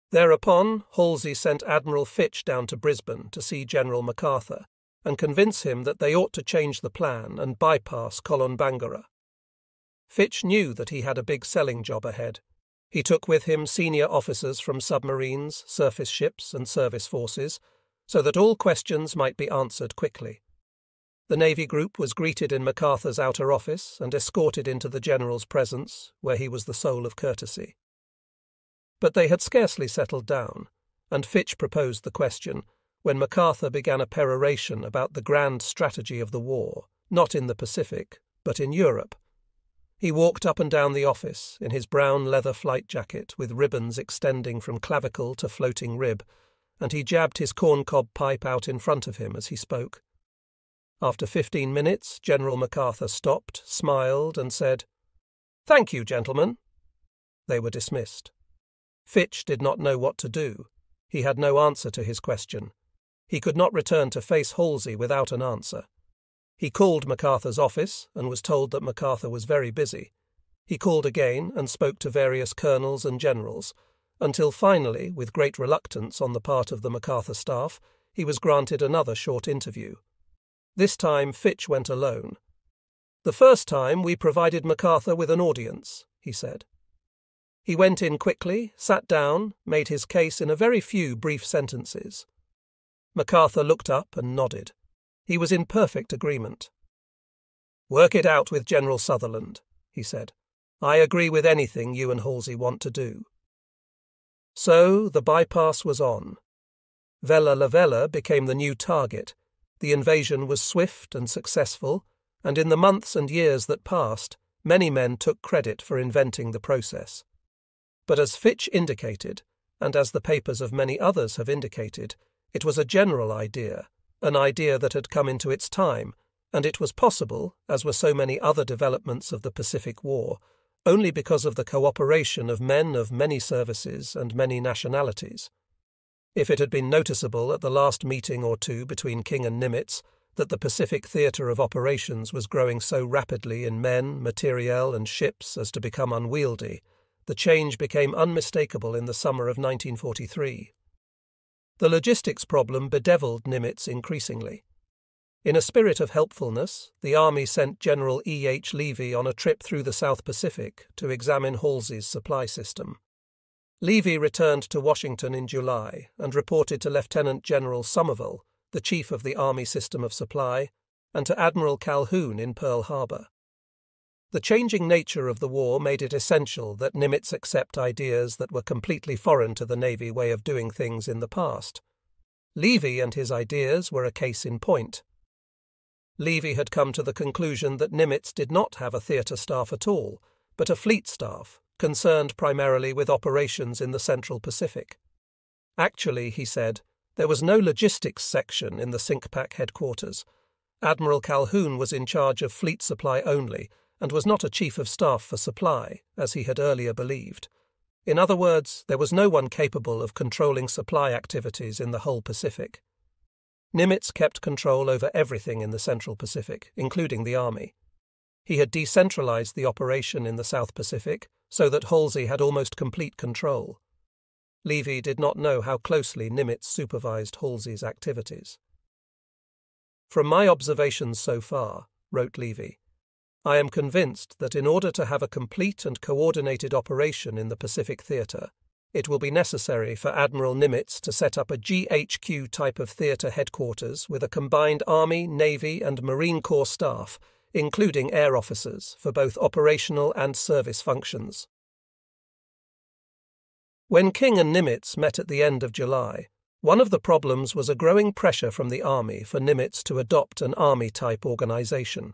Thereupon, Halsey sent Admiral Fitch down to Brisbane to see General MacArthur and convince him that they ought to change the plan and bypass Kolombangara. Fitch knew that he had a big selling job ahead. He took with him senior officers from submarines, surface ships, and service forces, so that all questions might be answered quickly. The Navy group was greeted in MacArthur's outer office and escorted into the General's presence, where he was the soul of courtesy. But they had scarcely settled down, and Fitch proposed the question, when MacArthur began a peroration about the grand strategy of the war, not in the Pacific, but in Europe. He walked up and down the office in his brown leather flight jacket with ribbons extending from clavicle to floating rib, and he jabbed his corncob pipe out in front of him as he spoke. After 15 minutes, General MacArthur stopped, smiled, and said, "Thank you, gentlemen." They were dismissed. Fitch did not know what to do. He had no answer to his question. He could not return to face Halsey without an answer. He called MacArthur's office and was told that MacArthur was very busy. He called again and spoke to various colonels and generals, until finally, with great reluctance on the part of the MacArthur staff, he was granted another short interview. This time Fitch went alone. "The first time we provided MacArthur with an audience," he said. He went in quickly, sat down, made his case in a very few brief sentences. MacArthur looked up and nodded. He was in perfect agreement. "Work it out with General Sutherland," he said. "I agree with anything you and Halsey want to do." So the bypass was on. Vella La Vella became the new target. The invasion was swift and successful, and in the months and years that passed, many men took credit for inventing the process. But as Fitch indicated, and as the papers of many others have indicated, it was a general idea, an idea that had come into its time, and it was possible, as were so many other developments of the Pacific War, only because of the cooperation of men of many services and many nationalities. If it had been noticeable at the last meeting or two between King and Nimitz that the Pacific theatre of operations was growing so rapidly in men, materiel, and ships as to become unwieldy, the change became unmistakable in the summer of 1943. The logistics problem bedeviled Nimitz increasingly. In a spirit of helpfulness, the Army sent General E.H. Levy on a trip through the South Pacific to examine Halsey's supply system. Levy returned to Washington in July and reported to Lieutenant General Somerville, the chief of the Army system of supply, and to Admiral Calhoun in Pearl Harbor. The changing nature of the war made it essential that Nimitz accept ideas that were completely foreign to the Navy way of doing things in the past. Levy and his ideas were a case in point. Levy had come to the conclusion that Nimitz did not have a theatre staff at all, but a fleet staff, concerned primarily with operations in the Central Pacific. Actually, he said, there was no logistics section in the SINCPAC headquarters. Admiral Calhoun was in charge of fleet supply only, and was not a chief of staff for supply, as he had earlier believed. In other words, there was no one capable of controlling supply activities in the whole Pacific. Nimitz kept control over everything in the Central Pacific, including the Army. He had decentralized the operation in the South Pacific so that Halsey had almost complete control. Levy did not know how closely Nimitz supervised Halsey's activities. "From my observations so far," wrote Levy, "I am convinced that in order to have a complete and coordinated operation in the Pacific theatre, it will be necessary for Admiral Nimitz to set up a GHQ type of theatre headquarters with a combined Army, Navy, and Marine Corps staff, including air officers, for both operational and service functions." When King and Nimitz met at the end of July, one of the problems was a growing pressure from the Army for Nimitz to adopt an Army-type organization.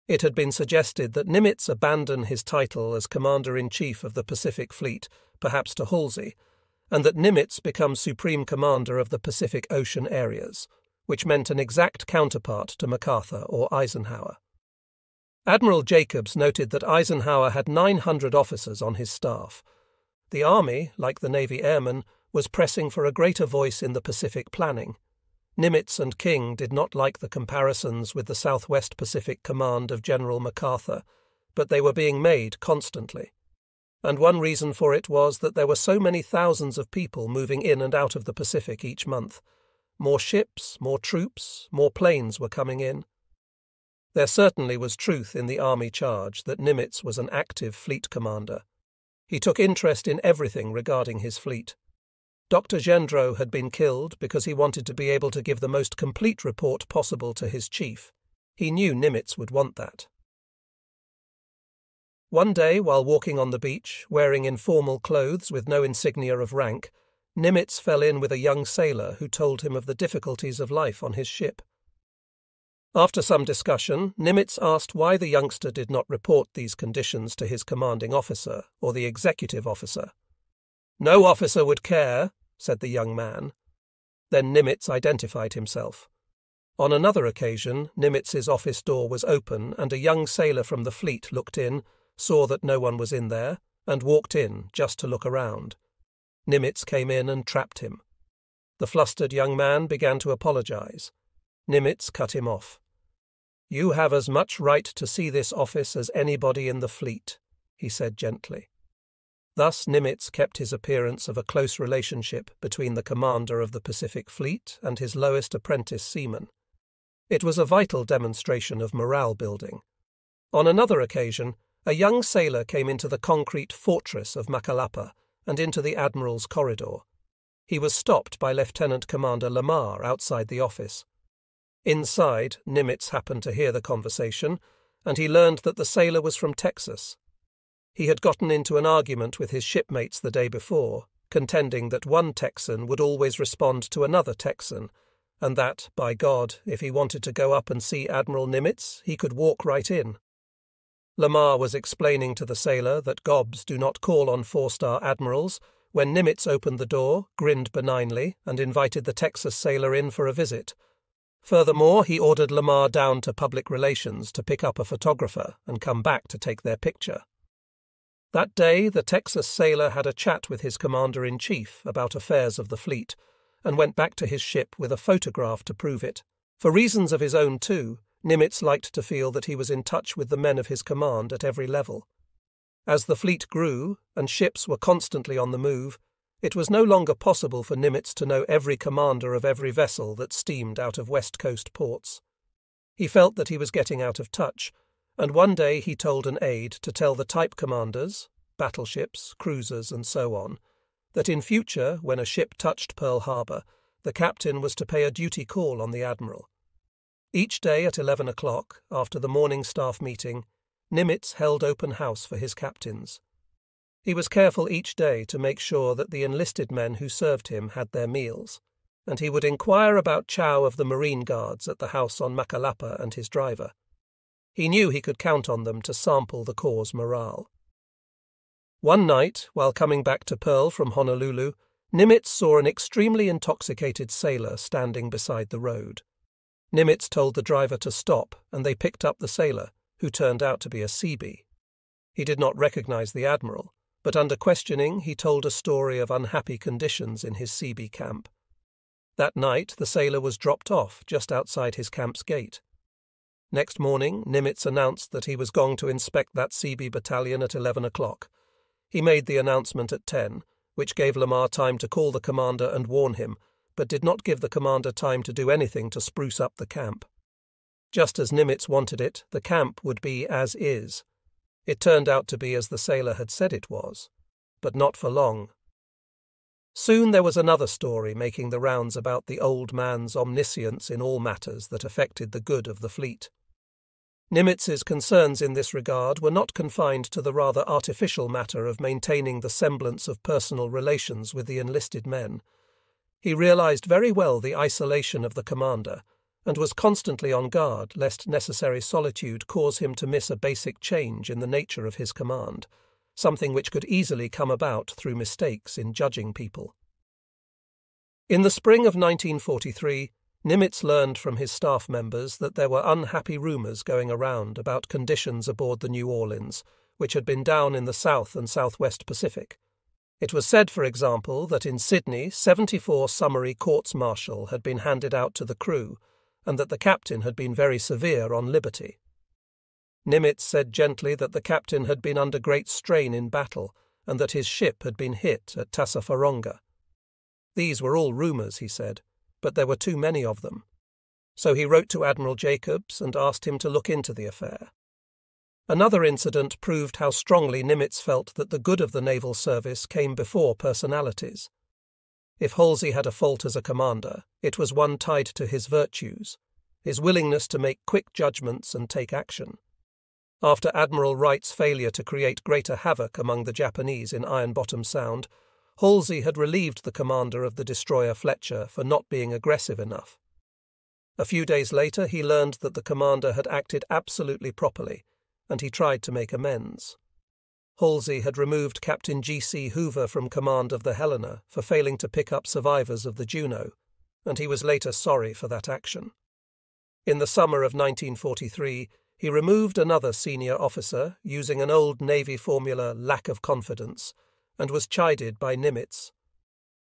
It had been suggested that Nimitz abandon his title as Commander-in-Chief of the Pacific Fleet, perhaps to Halsey, and that Nimitz become Supreme Commander of the Pacific Ocean areas, which meant an exact counterpart to MacArthur or Eisenhower. Admiral Jacobs noted that Eisenhower had 900 officers on his staff. The Army, like the Navy Airmen, was pressing for a greater voice in the Pacific planning. Nimitz and King did not like the comparisons with the Southwest Pacific Command of General MacArthur, but they were being made constantly. And one reason for it was that there were so many thousands of people moving in and out of the Pacific each month. More ships, more troops, more planes were coming in. There certainly was truth in the Army charge that Nimitz was an active fleet commander. He took interest in everything regarding his fleet. Dr. Gendreau had been killed because he wanted to be able to give the most complete report possible to his chief. He knew Nimitz would want that. One day, while walking on the beach, wearing informal clothes with no insignia of rank, Nimitz fell in with a young sailor who told him of the difficulties of life on his ship. After some discussion, Nimitz asked why the youngster did not report these conditions to his commanding officer or the executive officer. "No officer would care," said the young man. Then Nimitz identified himself. On another occasion, Nimitz's office door was open and a young sailor from the fleet looked in, saw that no one was in there, and walked in just to look around. Nimitz came in and trapped him. The flustered young man began to apologize. Nimitz cut him off. "You have as much right to see this office as anybody in the fleet," he said gently. Thus Nimitz kept his appearance of a close relationship between the commander of the Pacific Fleet and his lowest apprentice seaman. It was a vital demonstration of morale building. On another occasion, a young sailor came into the concrete fortress of Macalapa and into the Admiral's corridor. He was stopped by Lieutenant Commander Lamar outside the office. Inside, Nimitz happened to hear the conversation, and he learned that the sailor was from Texas. He had gotten into an argument with his shipmates the day before, contending that one Texan would always respond to another Texan, and that, by God, if he wanted to go up and see Admiral Nimitz, he could walk right in. Lamar was explaining to the sailor that gobs do not call on four-star admirals when Nimitz opened the door, grinned benignly, and invited the Texas sailor in for a visit. Furthermore, he ordered Lamar down to public relations to pick up a photographer and come back to take their picture. That day, the Texas sailor had a chat with his commander-in-chief about affairs of the fleet, and went back to his ship with a photograph to prove it. For reasons of his own, too, Nimitz liked to feel that he was in touch with the men of his command at every level. As the fleet grew, and ships were constantly on the move, it was no longer possible for Nimitz to know every commander of every vessel that steamed out of West Coast ports. He felt that he was getting out of touch, and one day he told an aide to tell the type commanders, battleships, cruisers, and so on, that in future, when a ship touched Pearl Harbor, the captain was to pay a duty call on the admiral. Each day at 11 o'clock, after the morning staff meeting, Nimitz held open house for his captains. He was careful each day to make sure that the enlisted men who served him had their meals, and he would inquire about chow of the Marine Guards at the house on Macalapa and his driver. He knew he could count on them to sample the Corps' morale. One night, while coming back to Pearl from Honolulu, Nimitz saw an extremely intoxicated sailor standing beside the road. Nimitz told the driver to stop, and they picked up the sailor, who turned out to be a Seabee. He did not recognize the admiral, but under questioning he told a story of unhappy conditions in his Seabee camp. That night the sailor was dropped off just outside his camp's gate. Next morning Nimitz announced that he was going to inspect that Seabee battalion at 11 o'clock. He made the announcement at 10, which gave Lamar time to call the commander and warn him, but did not give the commander time to do anything to spruce up the camp. Just as Nimitz wanted it, the camp would be as is. It turned out to be as the sailor had said it was, but not for long. Soon there was another story making the rounds about the old man's omniscience in all matters that affected the good of the fleet. Nimitz's concerns in this regard were not confined to the rather artificial matter of maintaining the semblance of personal relations with the enlisted men. He realized very well the isolation of the commander, and was constantly on guard lest necessary solitude cause him to miss a basic change in the nature of his command, something which could easily come about through mistakes in judging people. In the spring of 1943, Nimitz learned from his staff members that there were unhappy rumours going around about conditions aboard the New Orleans, which had been down in the South and Southwest Pacific. It was said, for example, that in Sydney 74 summary courts-martial had been handed out to the crew, and that the captain had been very severe on liberty. Nimitz said gently that the captain had been under great strain in battle, and that his ship had been hit at Tassafaronga. These were all rumours, he said, but there were too many of them. So he wrote to Admiral Jacobs and asked him to look into the affair. Another incident proved how strongly Nimitz felt that the good of the naval service came before personalities. If Halsey had a fault as a commander, it was one tied to his virtues, his willingness to make quick judgments and take action. After Admiral Wright's failure to create greater havoc among the Japanese in Iron Bottom Sound, Halsey had relieved the commander of the destroyer Fletcher for not being aggressive enough. A few days later he learned that the commander had acted absolutely properly, and he tried to make amends. Halsey had removed Captain G.C. Hoover from command of the Helena for failing to pick up survivors of the Juno, and he was later sorry for that action. In the summer of 1943, he removed another senior officer using an old Navy formula, lack of confidence, and was chided by Nimitz.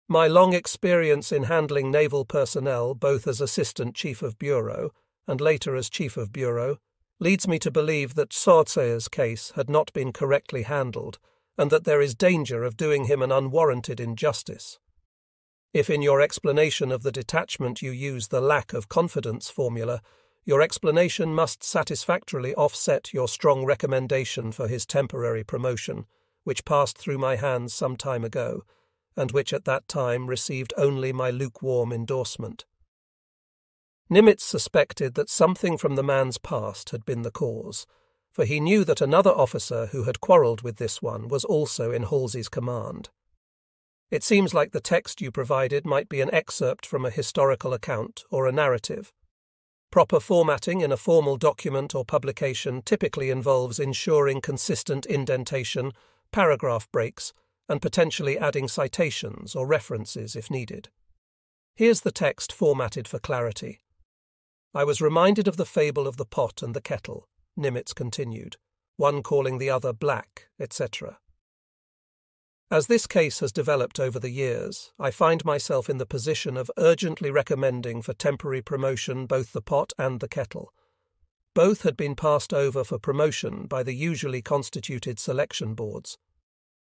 My long experience in handling naval personnel, both as Assistant Chief of Bureau and later as Chief of Bureau, leads me to believe that Sortseer's case had not been correctly handled and that there is danger of doing him an unwarranted injustice. If in your explanation of the detachment you use the lack of confidence formula, your explanation must satisfactorily offset your strong recommendation for his temporary promotion, which passed through my hands some time ago, and which at that time received only my lukewarm endorsement. Nimitz suspected that something from the man's past had been the cause, for he knew that another officer who had quarrelled with this one was also in Halsey's command. It seems like the text you provided might be an excerpt from a historical account or a narrative. Proper formatting in a formal document or publication typically involves ensuring consistent indentation, paragraph breaks, and potentially adding citations or references if needed. Here's the text formatted for clarity. I was reminded of the fable of the pot and the kettle, Nimitz continued, one calling the other black, etc. As this case has developed over the years, I find myself in the position of urgently recommending for temporary promotion both the pot and the kettle. Both had been passed over for promotion by the usually constituted selection boards.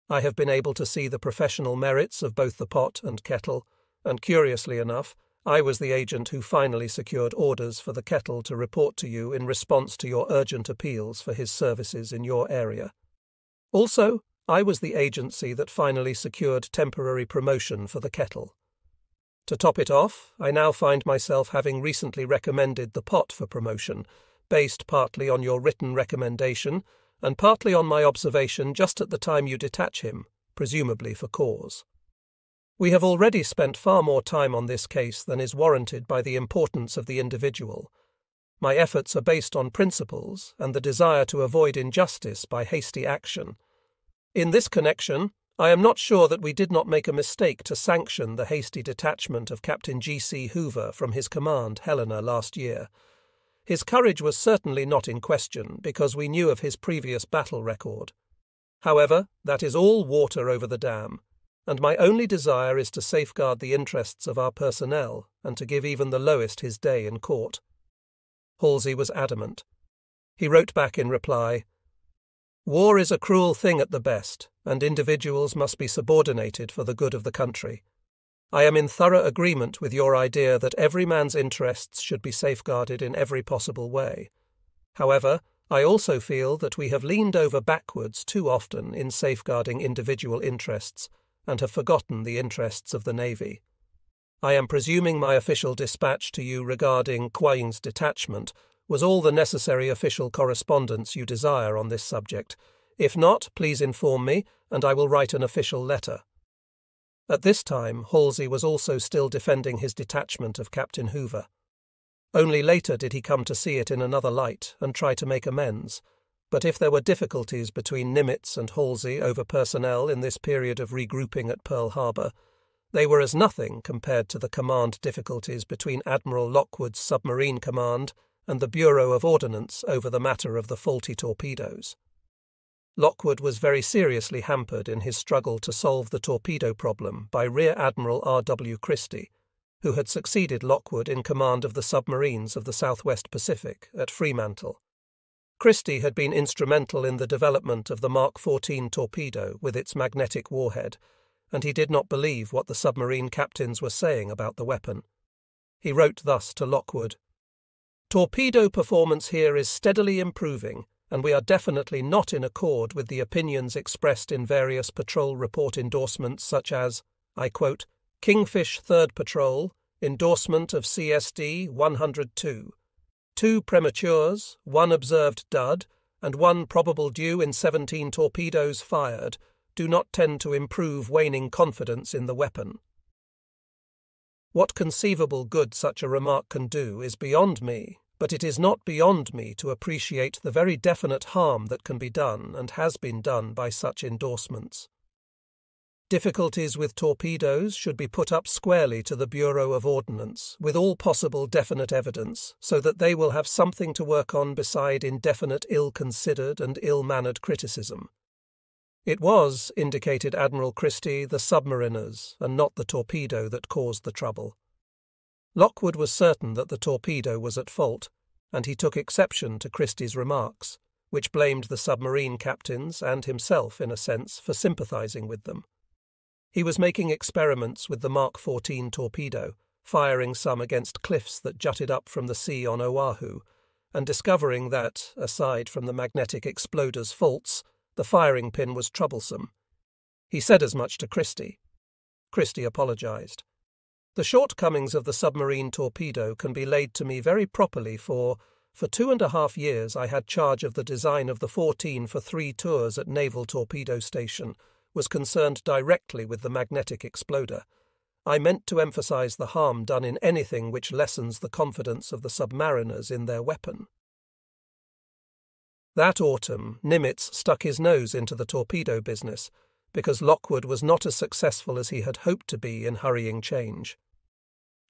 I have been able to see the professional merits of both the pot and kettle, and curiously enough, I was the agent who finally secured orders for the kettle to report to you in response to your urgent appeals for his services in your area. Also, I was the agency that finally secured temporary promotion for the kettle. To top it off, I now find myself having recently recommended the pot for promotion, based partly on your written recommendation and partly on my observation just at the time you detach him, presumably for cause. We have already spent far more time on this case than is warranted by the importance of the individual. My efforts are based on principles and the desire to avoid injustice by hasty action. In this connection, I am not sure that we did not make a mistake to sanction the hasty detachment of Captain G.C. Hoover from his command, Helena, last year. His courage was certainly not in question because we knew of his previous battle record. However, that is all water over the dam, and my only desire is to safeguard the interests of our personnel and to give even the lowest his day in court. Halsey was adamant. He wrote back in reply, "War is a cruel thing at the best, and individuals must be subordinated for the good of the country. I am in thorough agreement with your idea that every man's interests should be safeguarded in every possible way. However, I also feel that we have leaned over backwards too often in safeguarding individual interests and have forgotten the interests of the Navy. I am presuming my official dispatch to you regarding Quaying's detachment was all the necessary official correspondence you desire on this subject. If not, please inform me, and I will write an official letter." At this time, Halsey was also still defending his detachment of Captain Hoover. Only later did he come to see it in another light and try to make amends. But if there were difficulties between Nimitz and Halsey over personnel in this period of regrouping at Pearl Harbor, they were as nothing compared to the command difficulties between Admiral Lockwood's submarine command and the Bureau of Ordnance over the matter of the faulty torpedoes. Lockwood was very seriously hampered in his struggle to solve the torpedo problem by Rear Admiral R.W. Christie, who had succeeded Lockwood in command of the submarines of the Southwest Pacific at Fremantle. Christie had been instrumental in the development of the Mark 14 torpedo with its magnetic warhead, and he did not believe what the submarine captains were saying about the weapon. He wrote thus to Lockwood, "Torpedo performance here is steadily improving, and we are definitely not in accord with the opinions expressed in various patrol report endorsements such as, I quote, Kingfish 3rd Patrol, endorsement of CSD 102. 2 prematures, 1 observed dud, and 1 probable due in 17 torpedoes fired, do not tend to improve waning confidence in the weapon." What conceivable good such a remark can do is beyond me, but it is not beyond me to appreciate the very definite harm that can be done and has been done by such endorsements. Difficulties with torpedoes should be put up squarely to the Bureau of Ordnance, with all possible definite evidence, so that they will have something to work on beside indefinite ill-considered and ill-mannered criticism. It was, indicated Admiral Christie, the submariners, and not the torpedo that caused the trouble. Lockwood was certain that the torpedo was at fault, and he took exception to Christie's remarks, which blamed the submarine captains and himself, in a sense, for sympathizing with them. He was making experiments with the Mark 14 torpedo, firing some against cliffs that jutted up from the sea on Oahu, and discovering that, aside from the magnetic exploder's faults, the firing pin was troublesome. He said as much to Christie. Christie apologized. The shortcomings of the submarine torpedo can be laid to me very properly, for 2.5 years I had charge of the design of the 14 for 3 tours at Naval Torpedo Station, was concerned directly with the magnetic exploder. I meant to emphasize the harm done in anything which lessens the confidence of the submariners in their weapon. That autumn, Nimitz stuck his nose into the torpedo business, because Lockwood was not as successful as he had hoped to be in hurrying change.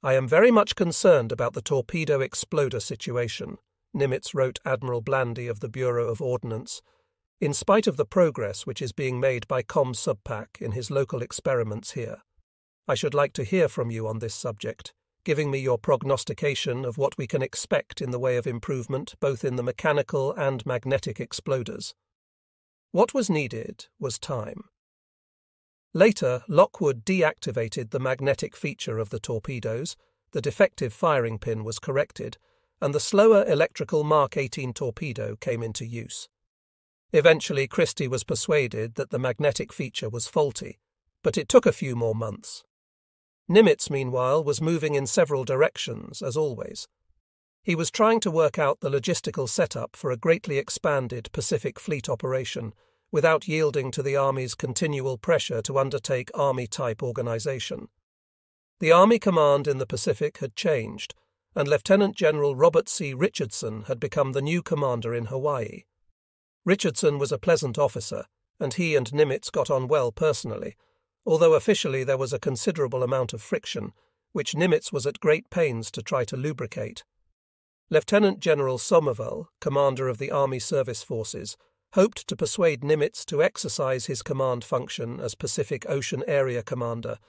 "I am very much concerned about the torpedo exploder situation," Nimitz wrote Admiral Blandy of the Bureau of Ordnance, "in spite of the progress which is being made by Com Subpac in his local experiments here. I should like to hear from you on this subject, giving me your prognostication of what we can expect in the way of improvement both in the mechanical and magnetic exploders." What was needed was time. Later, Lockwood deactivated the magnetic feature of the torpedoes, the defective firing pin was corrected, and the slower electrical Mark 18 torpedo came into use. Eventually, Christie was persuaded that the magnetic feature was faulty, but it took a few more months. Nimitz, meanwhile, was moving in several directions, as always. He was trying to work out the logistical setup for a greatly expanded Pacific Fleet operation, without yielding to the Army's continual pressure to undertake Army-type organization. The Army command in the Pacific had changed, and Lieutenant General Robert C. Richardson had become the new commander in Hawaii. Richardson was a pleasant officer, and he and Nimitz got on well personally, although officially there was a considerable amount of friction, which Nimitz was at great pains to try to lubricate. Lieutenant General Somerville, commander of the Army Service Forces, hoped to persuade Nimitz to exercise his command function as Pacific Ocean Area Commander,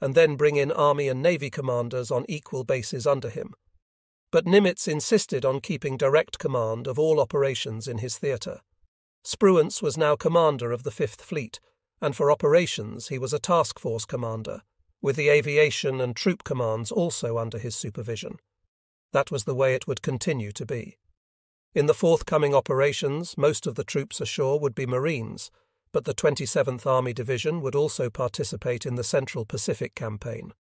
and then bring in Army and Navy commanders on equal bases under him. But Nimitz insisted on keeping direct command of all operations in his theatre. Spruance was now commander of the Fifth Fleet, and for operations he was a task force commander, with the aviation and troop commands also under his supervision. That was the way it would continue to be. In the forthcoming operations, most of the troops ashore would be Marines, but the 27th Army Division would also participate in the Central Pacific Campaign.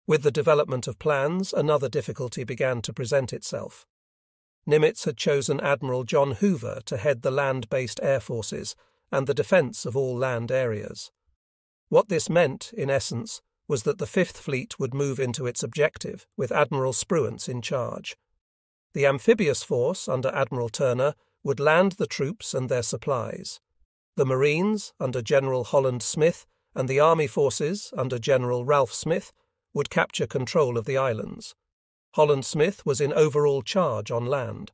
With the development of plans, another difficulty began to present itself. Nimitz had chosen Admiral John Hoover to head the land-based air forces and the defence of all land areas. What this meant, in essence, was that the Fifth Fleet would move into its objective, with Admiral Spruance in charge. The amphibious force, under Admiral Turner, would land the troops and their supplies. The Marines, under General Holland Smith, and the Army forces, under General Ralph Smith, would capture control of the islands. Holland Smith was in overall charge on land.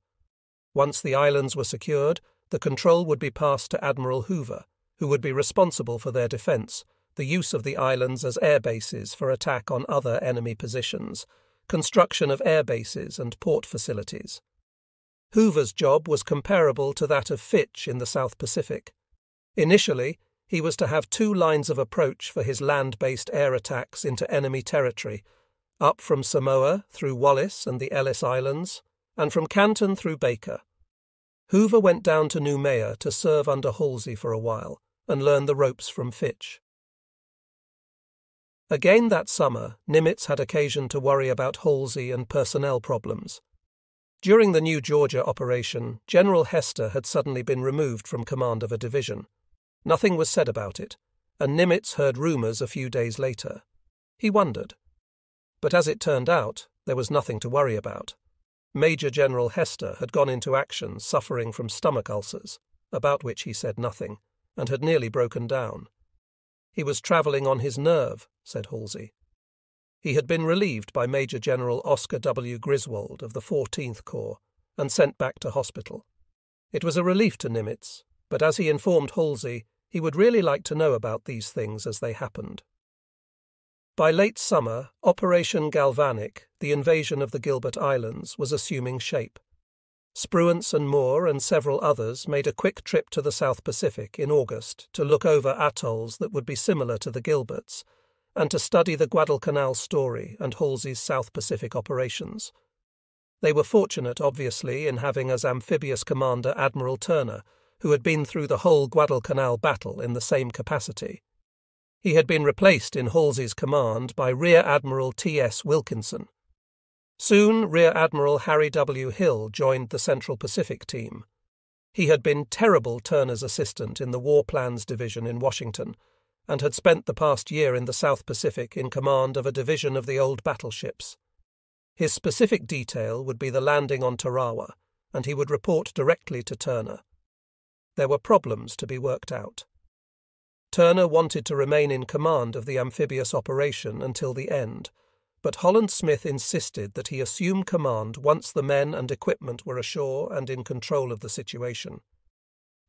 Once the islands were secured, the control would be passed to Admiral Hoover, who would be responsible for their defence, the use of the islands as air bases for attack on other enemy positions, construction of air bases and port facilities. Hoover's job was comparable to that of Fitch in the South Pacific. Initially, he was to have 2 lines of approach for his land-based air attacks into enemy territory, up from Samoa through Wallis and the Ellis Islands, and from Canton through Baker. Hoover went down to Noumea to serve under Halsey for a while and learn the ropes from Fitch. Again that summer, Nimitz had occasion to worry about Halsey and personnel problems. During the New Georgia operation, General Hester had suddenly been removed from command of a division. Nothing was said about it, and Nimitz heard rumours a few days later. He wondered. But as it turned out, there was nothing to worry about. Major General Hester had gone into action suffering from stomach ulcers, about which he said nothing, and had nearly broken down. He was travelling on his nerve, said Halsey. He had been relieved by Major General Oscar W. Griswold of the 14th Corps and sent back to hospital. It was a relief to Nimitz, but as he informed Halsey, he would really like to know about these things as they happened. By late summer, Operation Galvanic, the invasion of the Gilbert Islands, was assuming shape. Spruance and Moore and several others made a quick trip to the South Pacific in August to look over atolls that would be similar to the Gilberts, and to study the Guadalcanal story and Halsey's South Pacific operations. They were fortunate, obviously, in having as amphibious commander Admiral Turner, who had been through the whole Guadalcanal battle in the same capacity. He had been replaced in Halsey's command by Rear Admiral T.S. Wilkinson. Soon, Rear Admiral Harry W. Hill joined the Central Pacific team. He had been terrible Turner's assistant in the War Plans Division in Washington, and had spent the past year in the South Pacific in command of a division of the old battleships. His specific detail would be the landing on Tarawa, and he would report directly to Turner. There were problems to be worked out. Turner wanted to remain in command of the amphibious operation until the end, but Holland Smith insisted that he assume command once the men and equipment were ashore and in control of the situation.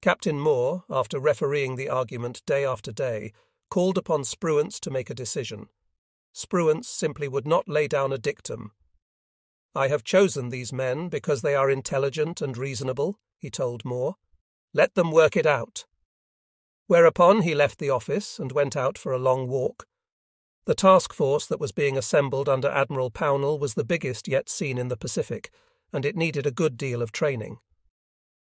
Captain Moore, after refereeing the argument day after day, called upon Spruance to make a decision. Spruance simply would not lay down a dictum. "I have chosen these men because they are intelligent and reasonable," he told Moore. "Let them work it out." Whereupon he left the office and went out for a long walk. The task force that was being assembled under Admiral Pownall was the biggest yet seen in the Pacific, and it needed a good deal of training.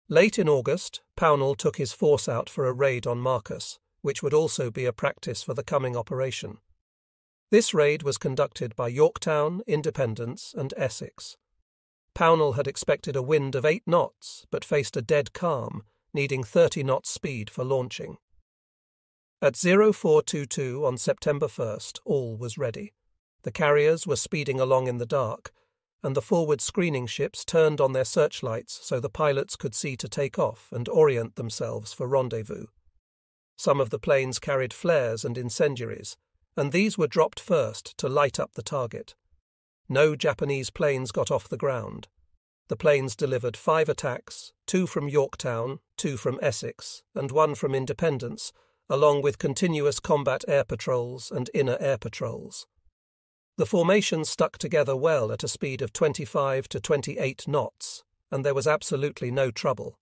Late in August, Pownall took his force out for a raid on Marcus, which would also be a practice for the coming operation. This raid was conducted by Yorktown, Independence, and Essex. Pownall had expected a wind of 8 knots, but faced a dead calm, needing 30 knots speed for launching. At 0422 on September 1st, all was ready. The carriers were speeding along in the dark, and the forward screening ships turned on their searchlights so the pilots could see to take off and orient themselves for rendezvous. Some of the planes carried flares and incendiaries, and these were dropped first to light up the target. No Japanese planes got off the ground. The planes delivered 5 attacks, 2 from Yorktown, 2 from Essex, and 1 from Independence, along with continuous combat air patrols and inner air patrols. The formation stuck together well at a speed of 25 to 28 knots, and there was absolutely no trouble.